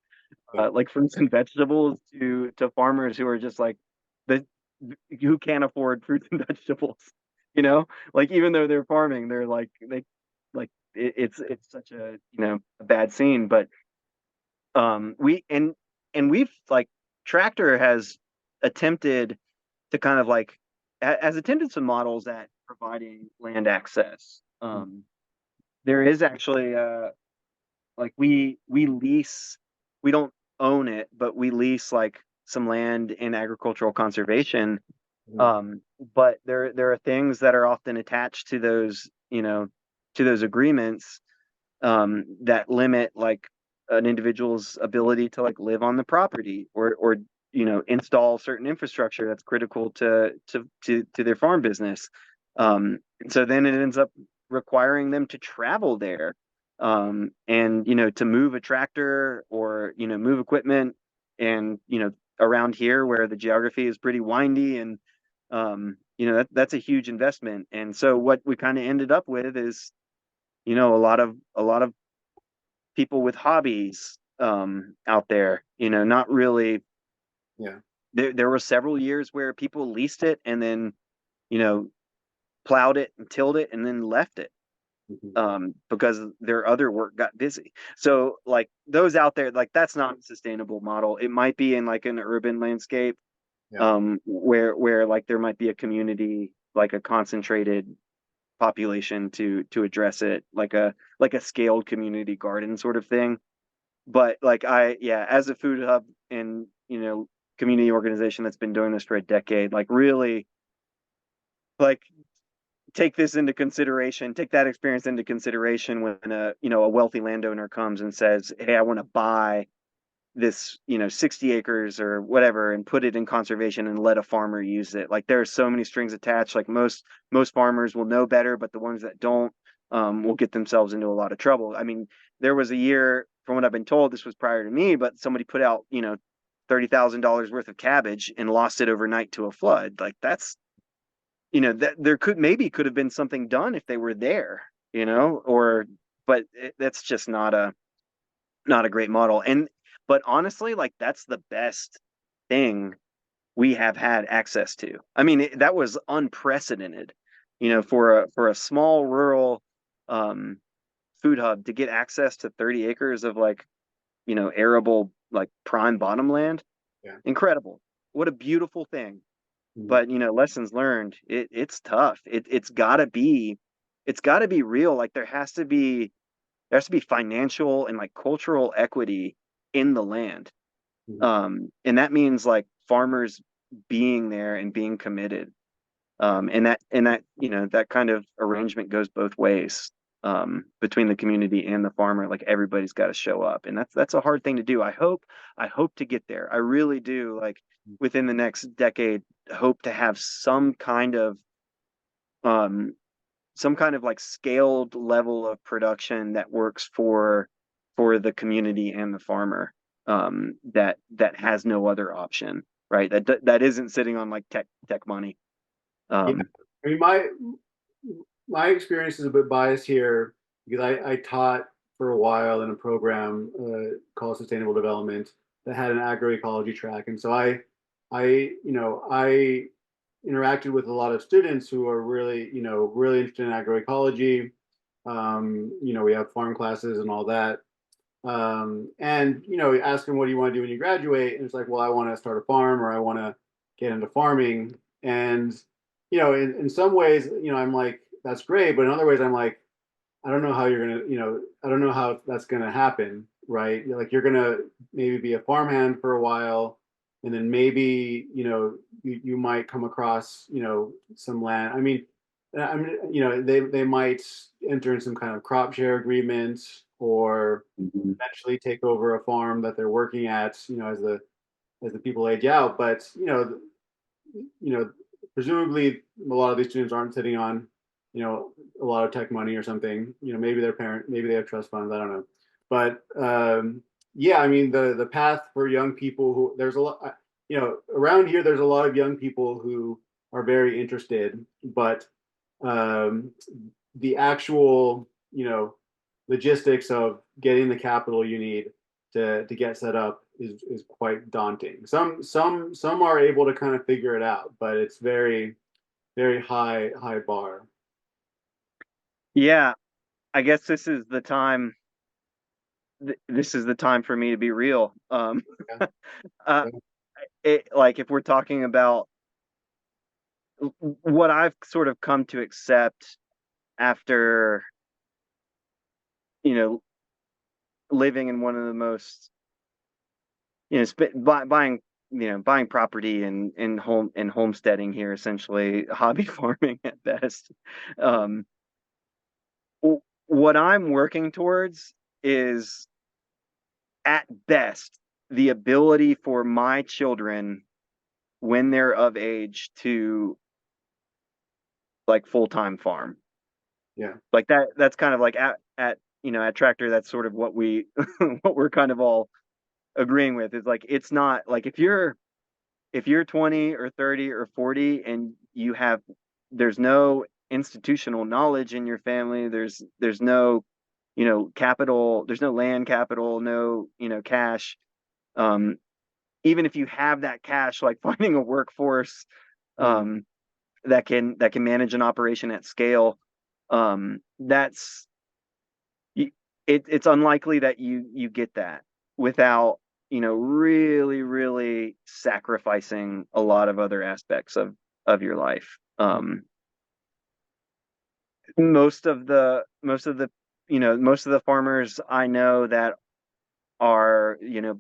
like fruits and vegetables, to farmers who are just like the who can't afford fruits and vegetables. Like, even though they're farming, they're like it's such a a bad scene. But we've like, Tractor has attempted to kind of like has attempted some models at providing land access. There is actually like, we lease, we don't own it, but we lease like some land in agricultural conservation. Mhm. um but there are things that are often attached to those, to those agreements, that limit like an individual's ability to like live on the property, or install certain infrastructure that's critical to their farm business. And so then it ends up requiring them to travel there, and to move a tractor, or move equipment, and around here where the geography is pretty windy, and that's a huge investment. And so what we kind of ended up with is, a lot of people with hobbies out there, not really. Yeah. There were several years where people leased it, and then you know plowed it and tilled it and then left it, Mhm. because their other work got busy. So like, those out there, like, that's not a sustainable model. It might be in like an urban landscape, Yeah. where like there might be a community, like a concentrated population to address it, like a scaled community garden sort of thing. But like, yeah, as a food hub and community organization that's been doing this for a decade, like, really, like, take that experience into consideration when a wealthy landowner comes and says, hey, I want to buy this 60 acres or whatever, and put it in conservation and let a farmer use it. Like, there are so many strings attached. Like, most farmers will know better, but the ones that don't, will get themselves into a lot of trouble. I mean, there was a year, from what I've been told, this was prior to me, but somebody put out $30,000 worth of cabbage and lost it overnight to a flood. Like, that's, that there could have been something done if they were there, or but that's just not a great model. But honestly, like, that's the best thing we have had access to. I mean, that was unprecedented, for a small rural um, food hub to get access to 30 acres of like, arable, like, prime bottomland. Yeah. Incredible. What a beautiful thing. Mhm. But lessons learned. It's tough. It's got to be real. Like, there has to be financial and like cultural equity in the land. Mhm. And that means like farmers being there and being committed. And that kind of arrangement goes both ways, between the community and the farmer. Like, everybody's got to show up, and that's a hard thing to do. I hope to get there. I really do. Like, within the next decade, hope to have um some kind of like scaled level of production that works for the community and the farmer. that has no other option, right? That isn't sitting on like tech money. Yeah. I mean, my experience is a bit biased here because I taught for a while in a program called Sustainable Development that had an agroecology track, and so I interacted with a lot of students who are really really interested in agroecology. We have farm classes and all that. And ask them, what do you want to do when you graduate? And it's like, well, I want to start a farm or I want to get into farming. And in some ways, I'm like, that's great, but in other ways, I'm like, I don't know how you're gonna, I don't know how that's gonna happen, right? Like you're gonna maybe be a farmhand for a while, and then maybe you might come across some land. They might enter in some kind of crop share agreement or Mhm. eventually take over a farm that they're working at, as the people age out. But presumably a lot of these students aren't sitting on, a lot of tech money or something. Maybe their parent, maybe they have trust funds. I don't know. But yeah, I mean, the path for young people who there's a lot, around here, there's a lot of young people who are very interested, but um, the actual, logistics of getting the capital you need to get set up is quite daunting. Some are able to kind of figure it out, but it's very high bar. Yeah, I guess this is the time. This is the time for me to be real. Yeah, uh, yeah, like if we're talking about what I've sort of come to accept after, you know, living in one of the most, buying, buying property and homesteading here, essentially hobby farming at best. Um, what I'm working towards is at best the ability for my children when they're of age to like full-time farm. yeah, Like that's kind of like at Tractor, that's sort of what we what we're kind of all agreeing with is like it's not like if you're 20 or 30 or 40 and there's no institutional knowledge in your family, there's no capital, there's no land capital, no cash. um Even if you have that cash, like finding a workforce mm, um that can manage an operation at scale, that's it's unlikely that you get that without really sacrificing a lot of other aspects of your life. Most of the farmers I know that are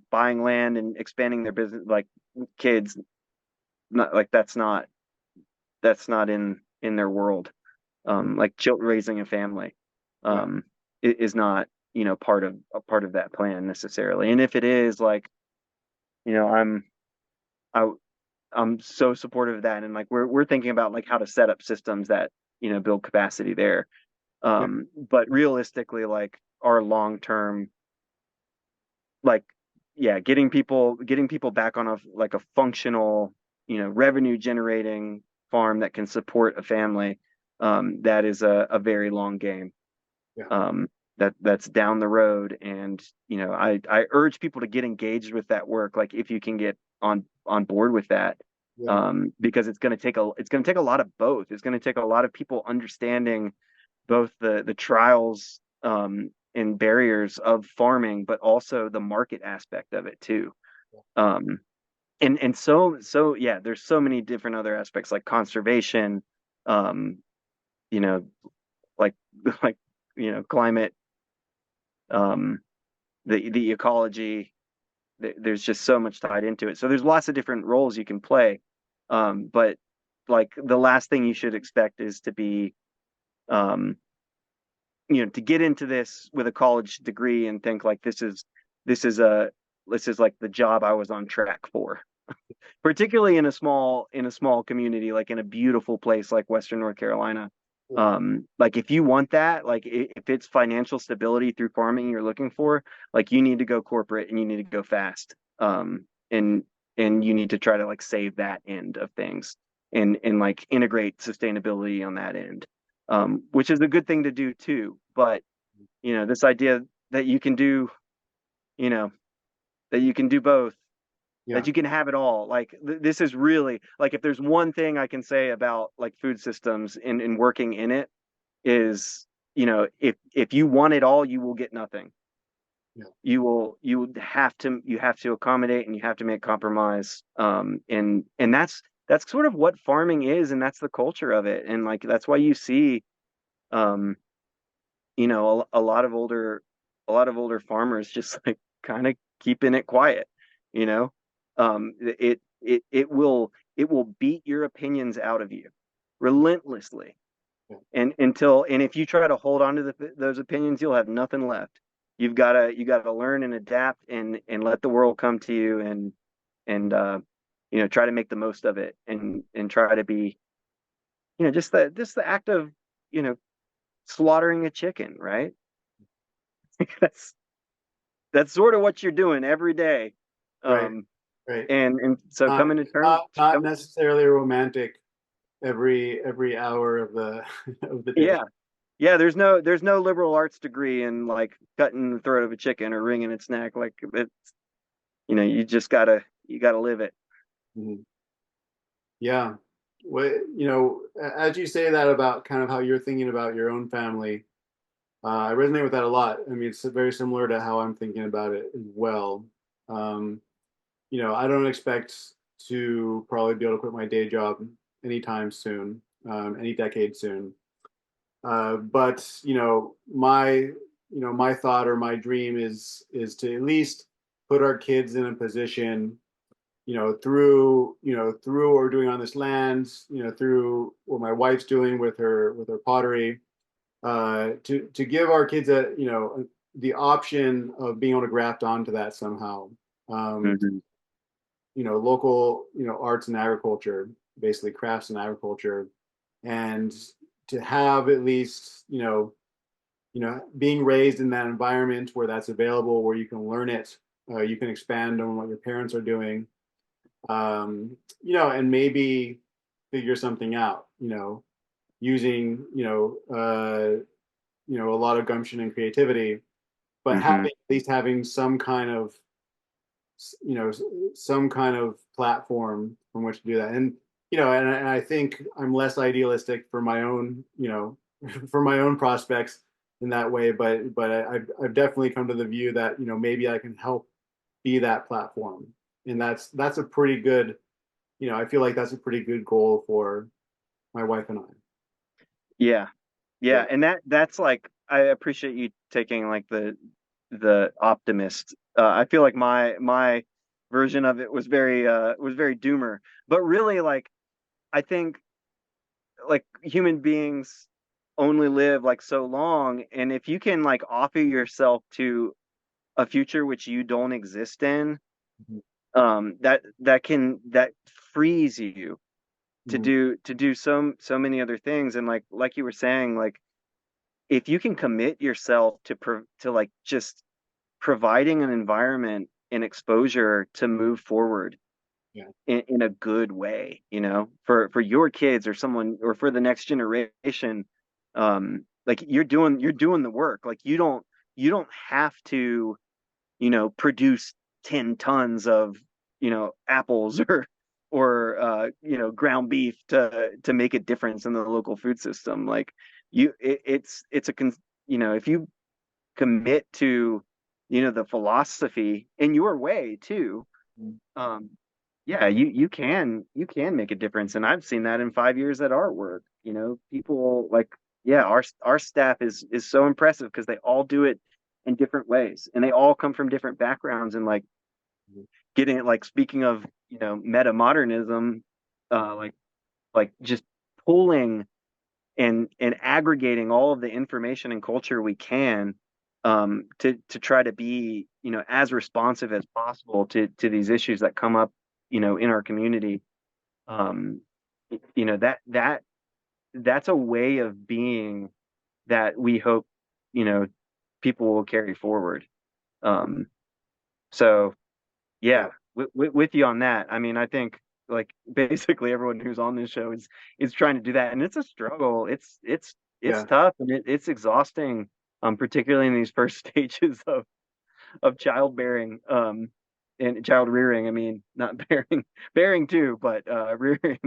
buying land and expanding their business, like kids, not like that's not in their world. Like raising a family yeah, um is not part of that plan necessarily. And if it is, like, you know i'm I, I'm so supportive of that, and like we're thinking about like how to set up systems that build capacity there. yeah, But realistically, like our long term, like, yeah, getting people back on a functional, revenue generating farm that can support a family, that is a very long game. yeah, That's down the road. And I urge people to get engaged with that work, like if you can get on board with that. yeah, Because it's going to take a lot of both. It's going to take a lot of people understanding both the trials and barriers of farming, but also the market aspect of it too. Um, and yeah, there's so many different other aspects like conservation, um, you know, like like climate, um, the ecology. There's just so much tied into it. So there's lots of different roles you can play. But like the last thing you should expect is to be um, to get into this with a college degree and think like this is a this is like the job I was on track for. Particularly in a small community, like in a beautiful place like Western North Carolina. Like if you want that, like if it's financial stability through farming you're looking for, like you need to go corporate and you need to go fast. And you need to try to like save that end of things and like integrate sustainability on that end. Which is a good thing to do too. But this idea that you can do, you know, that you can do both, that Yeah. you can have it all. Like this is really like if there's one thing I can say about like food systems and working in it is, if you want it all, you will get nothing. Yeah. You have to accommodate and you have to make compromise. And that's sort of what farming is, and that's the culture of it. And like that's why you see um, a lot of older farmers just like kind of keeping it quiet, you know. It will beat your opinions out of you relentlessly, Yeah. and if you try to hold on to those opinions, you'll have nothing left. You gotta learn and adapt and let the world come to you, and try to make the most of it, and try to be, just the act of, you know slaughtering a chicken, right? That's sort of what you're doing every day. Right. um Right. and so Not coming to terms. not necessarily romantic every hour of the of the day. Yeah. Yeah, there's no liberal arts degree in like cutting the throat of a chicken or wringing its neck. Like it's, you gotta live it. Mhm. Yeah. What, as you say that about kind of how you're thinking about your own family, I resonate with that a lot. I mean, it's very similar to how I'm thinking about it as well. Um, I don't expect to probably be able to quit my day job anytime soon, any decade soon. But my thought or my dream is to at least put our kids in a position, through what we're doing on this land, through what my wife's doing with her pottery, to give our kids the option of being able to graft onto that somehow. Um, Hmm. Local, arts and agriculture, basically crafts and agriculture, and to have at least, being raised in that environment where that's available, where you can learn it, you can expand on what your parents are doing, and maybe figure something out, using, a lot of gumption and creativity, but Hmm. having some kind of, you know, some kind of platform from which to do that. And, and I think I'm less idealistic for my own, for my own prospects in that way. But I've definitely come to the view that, maybe I can help be that platform. And that's a pretty good, I feel like that's a pretty good goal for my wife and I. Yeah. Yeah. Yeah, and that's like I appreciate you taking like the optimist. I feel like my version of it was very doomer. But really, like I think like human beings only live like so long, and if you can like offer yourself to a future which you don't exist in, Mhm. that frees you to Mhm. do so many other things. And like you were saying, like if you can commit yourself to like just providing an environment and exposure to move forward Yeah. in a good way, for your kids or someone or for the next generation. Like you're doing the work. Like you don't have to, produce 10 tons of, apples or ground beef to make a difference in the local food system. Like if you commit to, the philosophy in your way too, Mhm. um, yeah, you can make a difference. And I've seen that in 5 years at our work. People like, yeah, our staff is so impressive because they all do it in different ways, and they all come from different backgrounds. And like getting it, like speaking of, meta modernism, like just pulling and aggregating all of the information and culture we can, to try to be, as responsive as possible to these issues that come up, in our community. um that that's a way of being that we hope, you know, people will carry forward. Um, so Yeah, yeah, with you on that. I mean, I think like basically everyone who's on this show is trying to do that, and it's a struggle. It's yeah, tough and it's exhausting, particularly in these first stages of childbearing, and child rearing. I mean, not bearing too, but rearing.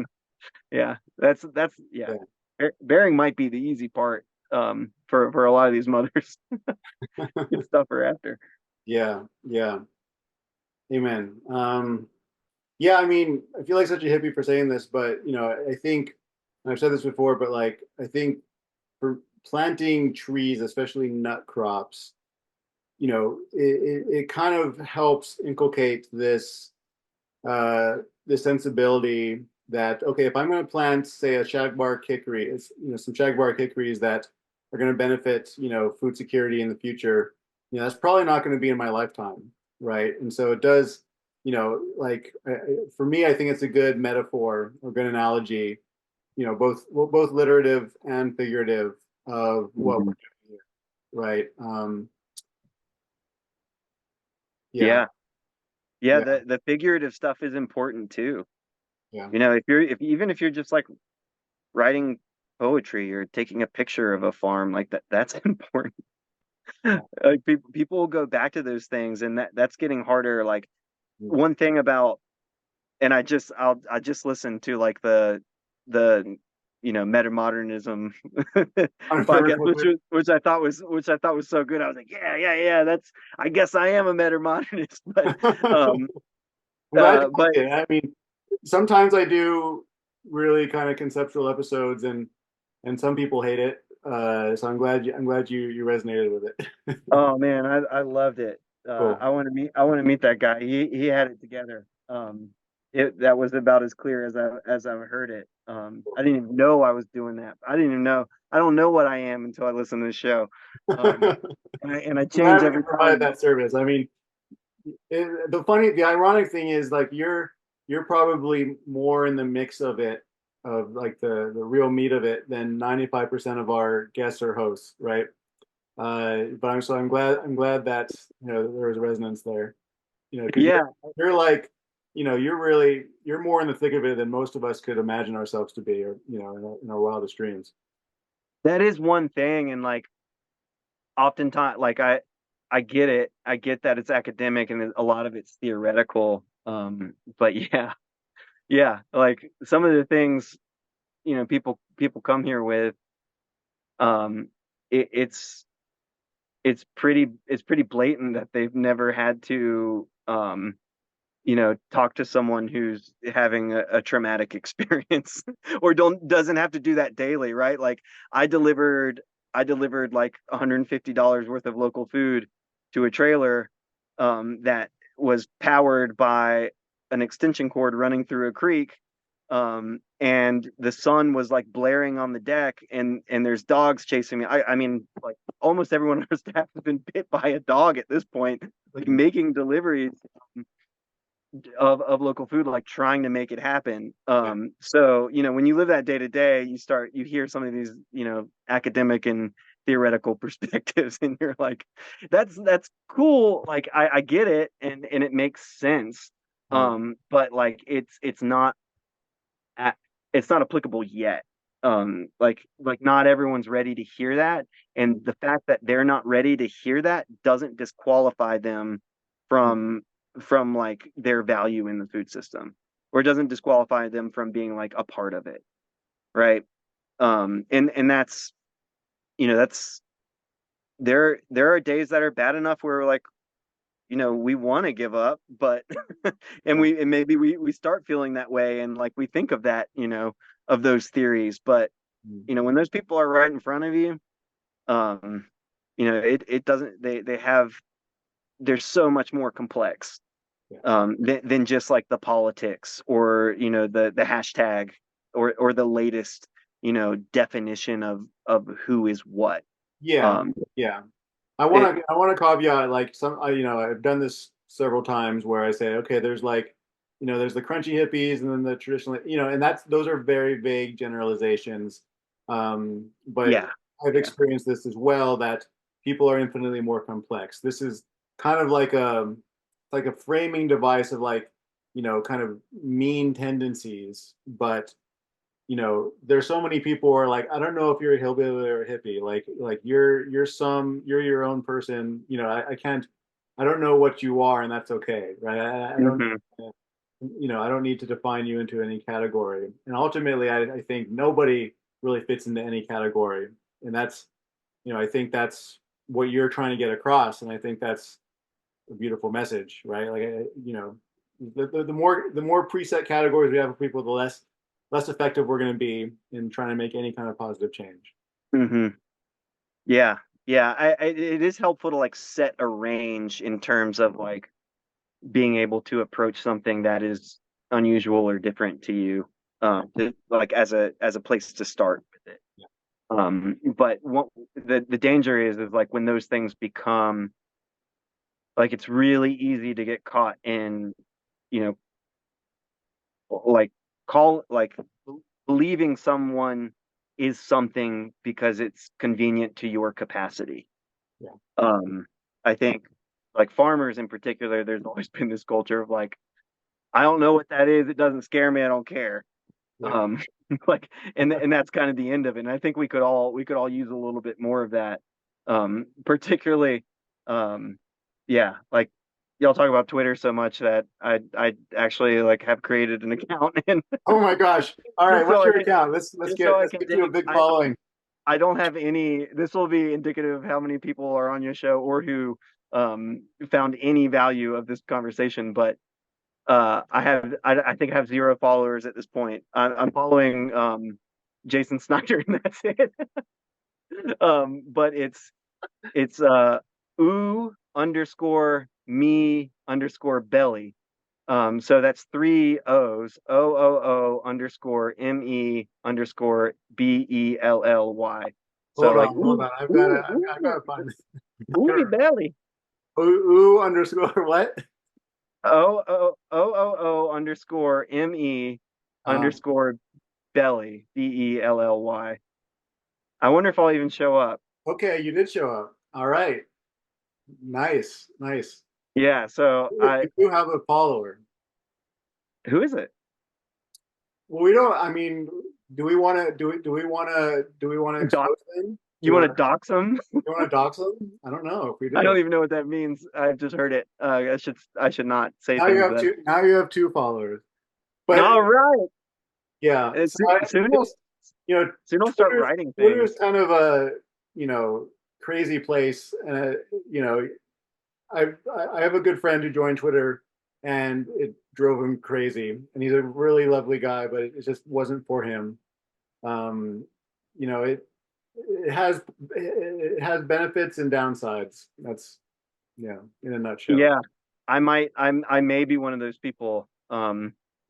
Yeah, that's yeah. yeah, Bearing might be the easy part, for a lot of these mothers. It's tougher after. yeah, yeah. Amen. Yeah, I mean, I feel like such a hippie for saying this, but I think I've said this before, but like I think for planting trees, especially nut crops, it kind of helps inculcate uh, this sensibility that okay, if I'm going to plant, say, a shagbark hickory, it's some shagbark hickories that are going to benefit food security in the future. That's probably not going to be in my lifetime, right? And so it does, like for me, I think it's a good metaphor or good analogy, both literative and figurative of what we're Mhm. doing here, right? Yeah, Yeah. Yeah, yeah, the figurative stuff is important too. yeah, If even if you're just like writing poetry or taking a picture of a farm, like that's important. Like people will go back to those things, and that's getting harder. Like mm. one thing about, and I just listened to like the meta modernism podcast, which I thought was so good. I was like, yeah, that's, I guess I am a meta modernist, um I'm glad you but like it. I mean, sometimes I do really kind of conceptual episodes, and some people hate it. So I'm glad you resonated with it. oh man, I loved it. Cool. I want to meet that guy. He had it together. It that was about as clear as I've heard it. I didn't even know I was doing that. I didn't even know. I don't know what I am until I listen to the show. Um, I'm and I change glad we every can provide time. that service. I mean, the ironic thing is like you're probably more in the mix of it, of like the real meat of it than 95% of our guests or hosts, right? But I'm glad that there was resonance there. Because Yeah, you're like, you're more in the thick of it than most of us could imagine ourselves to be, or in our wildest dreams. that is one thing. And like oftentimes, like I get it. I get that it's academic and a lot of it's theoretical. But yeah, yeah, like some of the things people come here with, um it, it's pretty blatant that they've never had to talk to someone who's having a traumatic experience or doesn't have to do that daily, right? Like I delivered I delivered like $150 worth of local food to a trailer, that was powered by an extension cord running through a creek, and the sun was like blaring on the deck, and there's dogs chasing me. I mean, like almost everyone on our staff has been bit by a dog at this point, like Mhm. making deliveries of local food, like trying to make it happen. Yeah. So when you live that day to day, you hear some of these academic and theoretical perspectives, and you're like, that's cool. Like I get it, and it makes sense. Yeah. But like a- it's not applicable yet. Like not everyone's ready to hear that, and the fact that they're not ready to hear that doesn't disqualify them from like their value in the food system, or it doesn't disqualify them from being like a part of it, right? And that's that's there are days that are bad enough where like we want to give up, but Yeah. and maybe we start feeling that way, and like we think of that, of those theories, but Mhm. when those people are right in front of you, um it doesn't, they have, they're so much more complex, Yeah. than just like the politics, or the hashtag, or the latest definition of who is what. Yeah. um Yeah. I it, want to I want to caveat like I've done this several times where I say, okay, there's like, there's the crunchy hippies and then the traditional, and those are very vague generalizations. But Yeah. I've Yeah. experienced this as well, that people are infinitely more complex. This is kind of like a framing device of, like, kind of mean tendencies, but there's so many people who are like, I don't know if you're a hillbilly or a hippie. Like you're your own person. I can't, I don't know what you are, and that's okay, right? I don't, Hmm. I don't need to define you into any category. And ultimately, I think nobody really fits into any category, and I think that's what you're trying to get across, and I think that's a beautiful message, right? Like, the more preset categories we have for people, the less effective we're going to be in trying to make any kind of positive change. Hmm. Yeah. Yeah. It is helpful to like set a range in terms of like being able to approach something that is unusual or different to you, like as a place to start with it. But what the danger is like when those things become like it's really easy to get caught in, you know, like like believing someone is something because it's convenient to your capacity. Yeah, Um, I think like farmers in particular, there's always been this culture of like, I don't know what that is. It doesn't scare me. I don't care. yeah. Um, like, and that's kind of the end of it. And I think we could all use a little bit more of that. Particularly, um, yeah, like y'all talk about Twitter so much that I actually like have created an account and Oh my gosh! All right, just what's so I your can account? Let's just so get I let's can get you a dig. big I following. I don't have any. This will be indicative of how many people are on your show or who found any value of this conversation. But I think I have 0 followers at this point. I'm following Jason Snyder, and that's it. But it's ooh underscore me underscore belly. So that's 3 O's, O underscore me underscore Belly. So like Hold on. I've got to find this. ooh me belly. Ooh underscore what? O underscore me Uh, underscore belly Belly. I wonder if I'll even show up. okay, you did show up. All right, nice, nice. Yeah. So I You do have a follower. who is it? Well, we don't. I mean, do we want to Doc? expose them? Do You you want want to to dox him? do you want to dox them? I don't know if we I do. don't even know what that means. I've just heard it. I should not say Now you things have that. two. Now you have two followers. But All right. yeah, And so I soon, almost, you know, soon I'll start Twitter's writing Twitter's things. kind of a crazy place, and you know, I have a good friend who joined Twitter, and it drove him crazy. And he's a really lovely guy, but it just wasn't for him. Um, it has benefits and downsides. That's, in a nutshell. Yeah, I may be one of those people.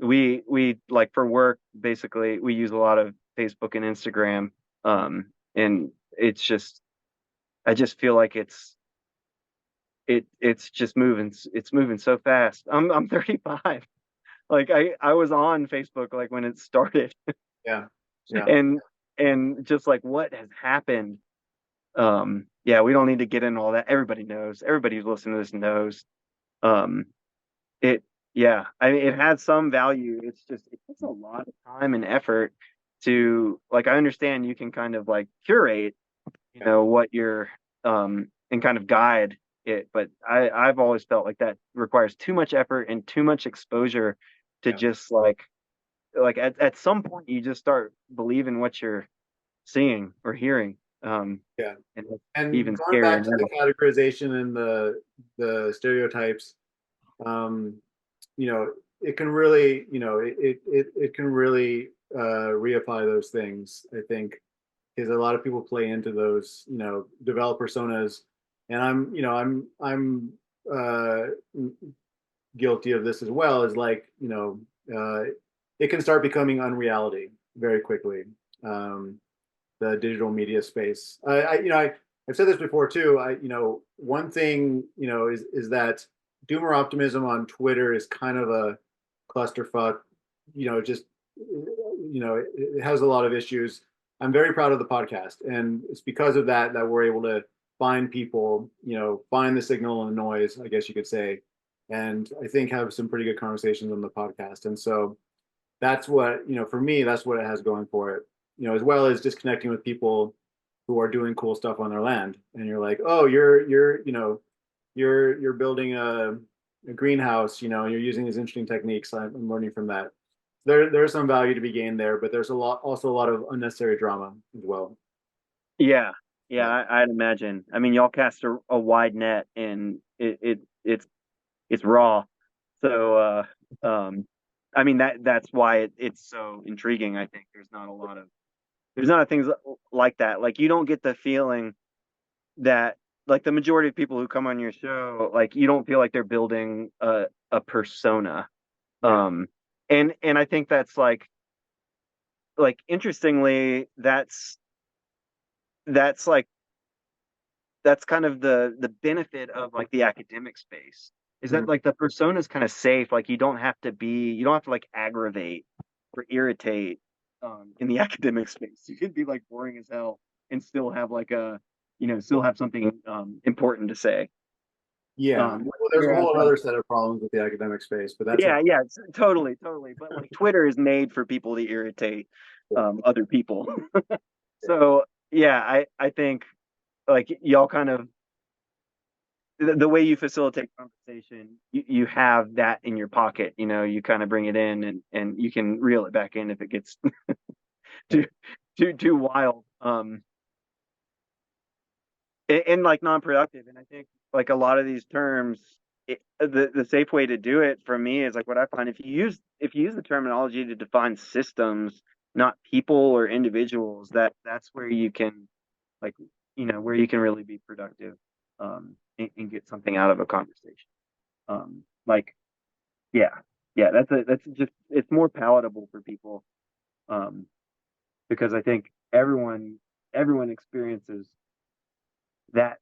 We like for work, basically, we use a lot of Facebook and Instagram. And I just feel like it's just moving so fast. I'm 35. Like I was on Facebook like when it started, Yeah, yeah, and just like what has happened. Yeah, we don't need to get into all that. Everybody knows. Everybody who's listening to this knows. Um, it yeah, I mean it has some value. It's just it takes a lot of time and effort to like I understand you can kind of like curate, yeah, what you're and kind of guide it, but I've always felt like that requires too much effort and too much exposure to yeah, just like at some point you just start believing what you're seeing or hearing. yeah. And it's And even going scarier back to the now. categorization and the stereotypes, um, it can really, it can really reify those things, I think, because a lot of people play into those, develop personas, and I'm uh, guilty of this as well. Is like, it can start becoming unreality very quickly. Um, the digital media space. I've said this before too. One thing, is that doomer optimism on Twitter is kind of a clusterfuck. Just, it has a lot of issues. I'm very proud of the podcast, and it's because of that that we're able to find people, find the signal and the noise, I guess you could say, and I think have some pretty good conversations on the podcast. And so that's what, for me, that's what it has going for it, as well as just connecting with people who are doing cool stuff on their land. And you're like, oh, you're building a greenhouse, you're using these interesting techniques. I'm learning from that. There's some value to be gained there, but there's also a lot of unnecessary drama as well. Yeah, yeah, Yeah. I'd imagine. I mean, y'all cast a wide net, and it's raw. So, I mean that's why it's so intriguing. I think there's not things like that. Like you don't get the feeling that like the majority of people who come on your show, like you don't feel like they're building a persona. Yeah. Um, and I think that's like interestingly, that's like that's kind of the benefit of like the academic space is Mhm. that like the persona is kind of safe. Like you don't have to like aggravate or irritate in the academic space. You can be like boring as hell and still have like still have something important to say. Yeah. Well, there's a Whereas whole like other set of problems with the academic space, but that's a yeah, yeah, totally, totally. But like Twitter is made for people to irritate other people. So yeah, I think like y'all kind of the way you facilitate conversation, you have that in your pocket. You kind of bring it in and you can reel it back in if it gets too too wild. And like non-productive. And I think like a lot of these terms, the safe way to do it for me is like what I find if you use the terminology to define systems, not people or individuals, that's where you can like where you can really be productive and get something out of a conversation. Like yeah, yeah, that's just it's more palatable for people um because I think everyone experiences that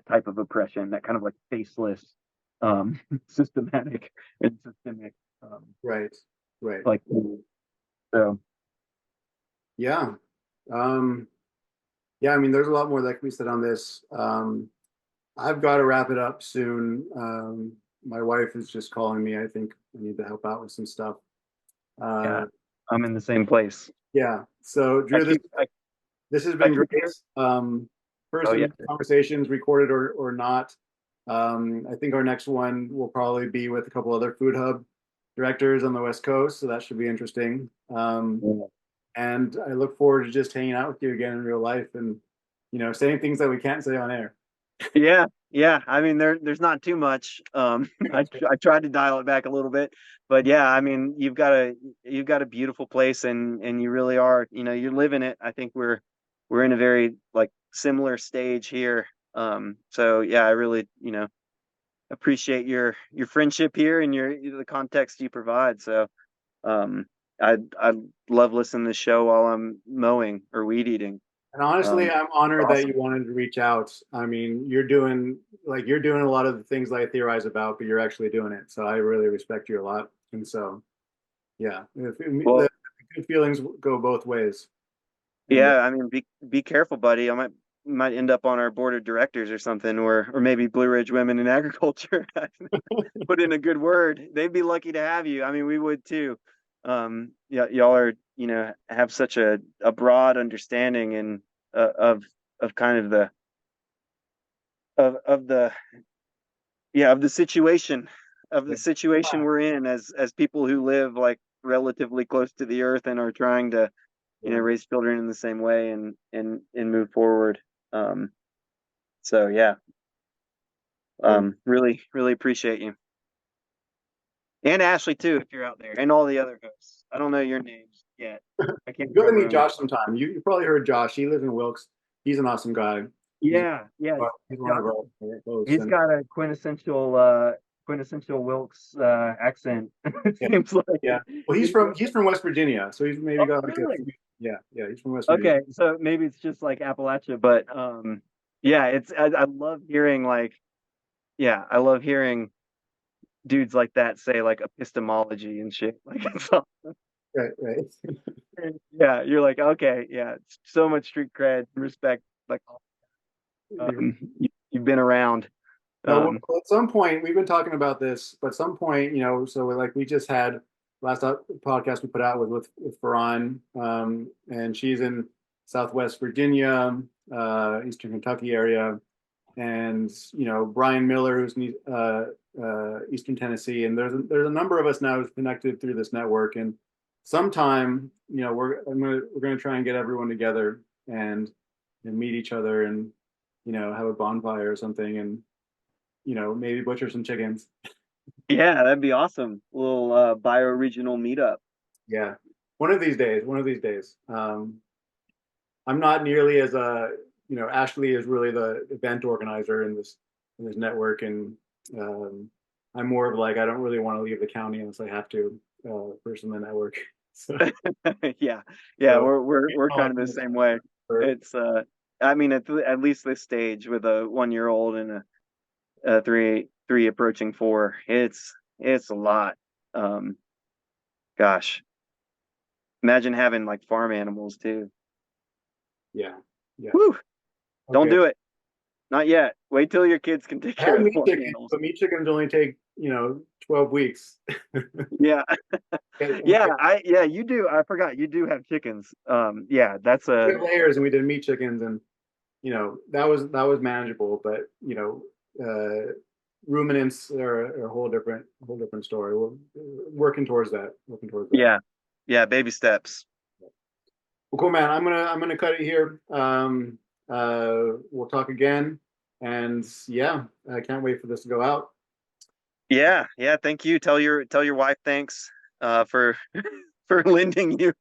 type of oppression, that kind of like faceless, systematic and systemic, right. Right. like so. Yeah. Um, yeah, I mean, there's a lot more that can be said on this. I've got to wrap it up soon. My wife is just calling me. I think I need to help out with some stuff. Yeah, Uh, I'm in the same place. yeah. So, I Drew, this keep I, this has I been keep great. hearing. First Oh of yeah, many conversations, recorded or not. I think our next one will probably be with a couple other food hub directors on the West Coast, so that should be interesting. And I look forward to just hanging out with you again in real life and saying things that we can't say on air. yeah, yeah. I mean, there's not too much. I tried to dial it back a little bit, but yeah, I mean, you've got a beautiful place, and you really are. You're living it. I think we're in a very like similar stage here. So yeah, I really appreciate your friendship here and the context you provide. So um, I love listening to the show while I'm mowing or weed eating. And honestly, I'm honored that you Awesome. wanted to reach out. I mean, you're doing a lot of the things that I theorize about, but you're actually doing it. So I really respect you a lot. And so, yeah, the Well, good feelings go both ways. And yeah, I mean, be careful, buddy. I might end up on our board of directors or something, or maybe Blue Ridge Women in Agriculture. Put in a good word. They'd be lucky to have you. I mean, we would too. Yeah, y'all are have such a broad understanding and of kind of the yeah of the yeah, situation we're in as people who live like relatively close to the earth and are trying to yeah. raise children in the same way and move forward. Um, so yeah, Very really appreciate you and Ashley too if you're out there and all the other hosts. I don't know your names yet. I can't good to remember meet them. Josh sometime. You probably heard Josh. He lives in Wilkes. He's an awesome guy. He's Yeah, yeah. he's one of Josh, our hosts. he's And got a quintessential Wilkes accent. It yeah, seems like. yeah. Well, he's from West Virginia, so he's maybe Oh, got like a really? yeah, yeah. He's from West Virginia. Okay, so maybe it's just like Appalachia, but yeah, I love hearing like yeah, I love hearing dudes like that say like epistemology and shit. Like it's all, Right, right. Yeah, you're like, okay, yeah, it's so much street cred, respect, like you've been around. No, well, Um, at some point we've been talking about this, but at some point, so like we just had last podcast we put out was with Faran, and she's in Southwest Virginia, Eastern Kentucky area, and Brian Miller, who's in Eastern Tennessee, and there's a number of us now who's connected through this network, and sometime we're gonna try and get everyone together and meet each other and have a bonfire or something and maybe butcher some chickens. yeah, that'd be awesome. A little bioregional meetup. Yeah, one of these days. One of these days. I'm not nearly as Ashley is really the event organizer in this network, and I'm more of like I don't really want to leave the county unless I have to person in the network. So, Yeah, yeah, so we're kind of the same way. It's I mean at least this stage with a 1 year old and a three approaching four, it's a lot. Um, gosh, imagine having like farm animals too. yeah, yeah. Whew, don't Okay. do it. Not yet. Wait till your kids can take I care have of the meat farm chickens, animals. but meat chickens only take 12 weeks. Yeah. We Yeah, you do. I forgot you do have chickens. Yeah, that's a have layers, and we did meat chickens, and that was manageable, but ruminants are a whole different story. We're working towards that. Working towards that. yeah. Yeah, baby steps. Well, cool, man. I'm gonna cut it here. We'll talk again, and yeah, I can't wait for this to go out. Yeah, yeah, thank you. Tell your wife thanks for for lending you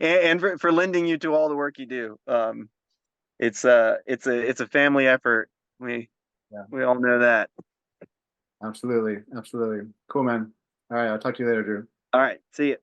and for lending you to all the work you do. It's a family effort. We Yeah, we all know that. absolutely, absolutely. Cool, man. All right, I'll talk to you later, Drew. All right, see you.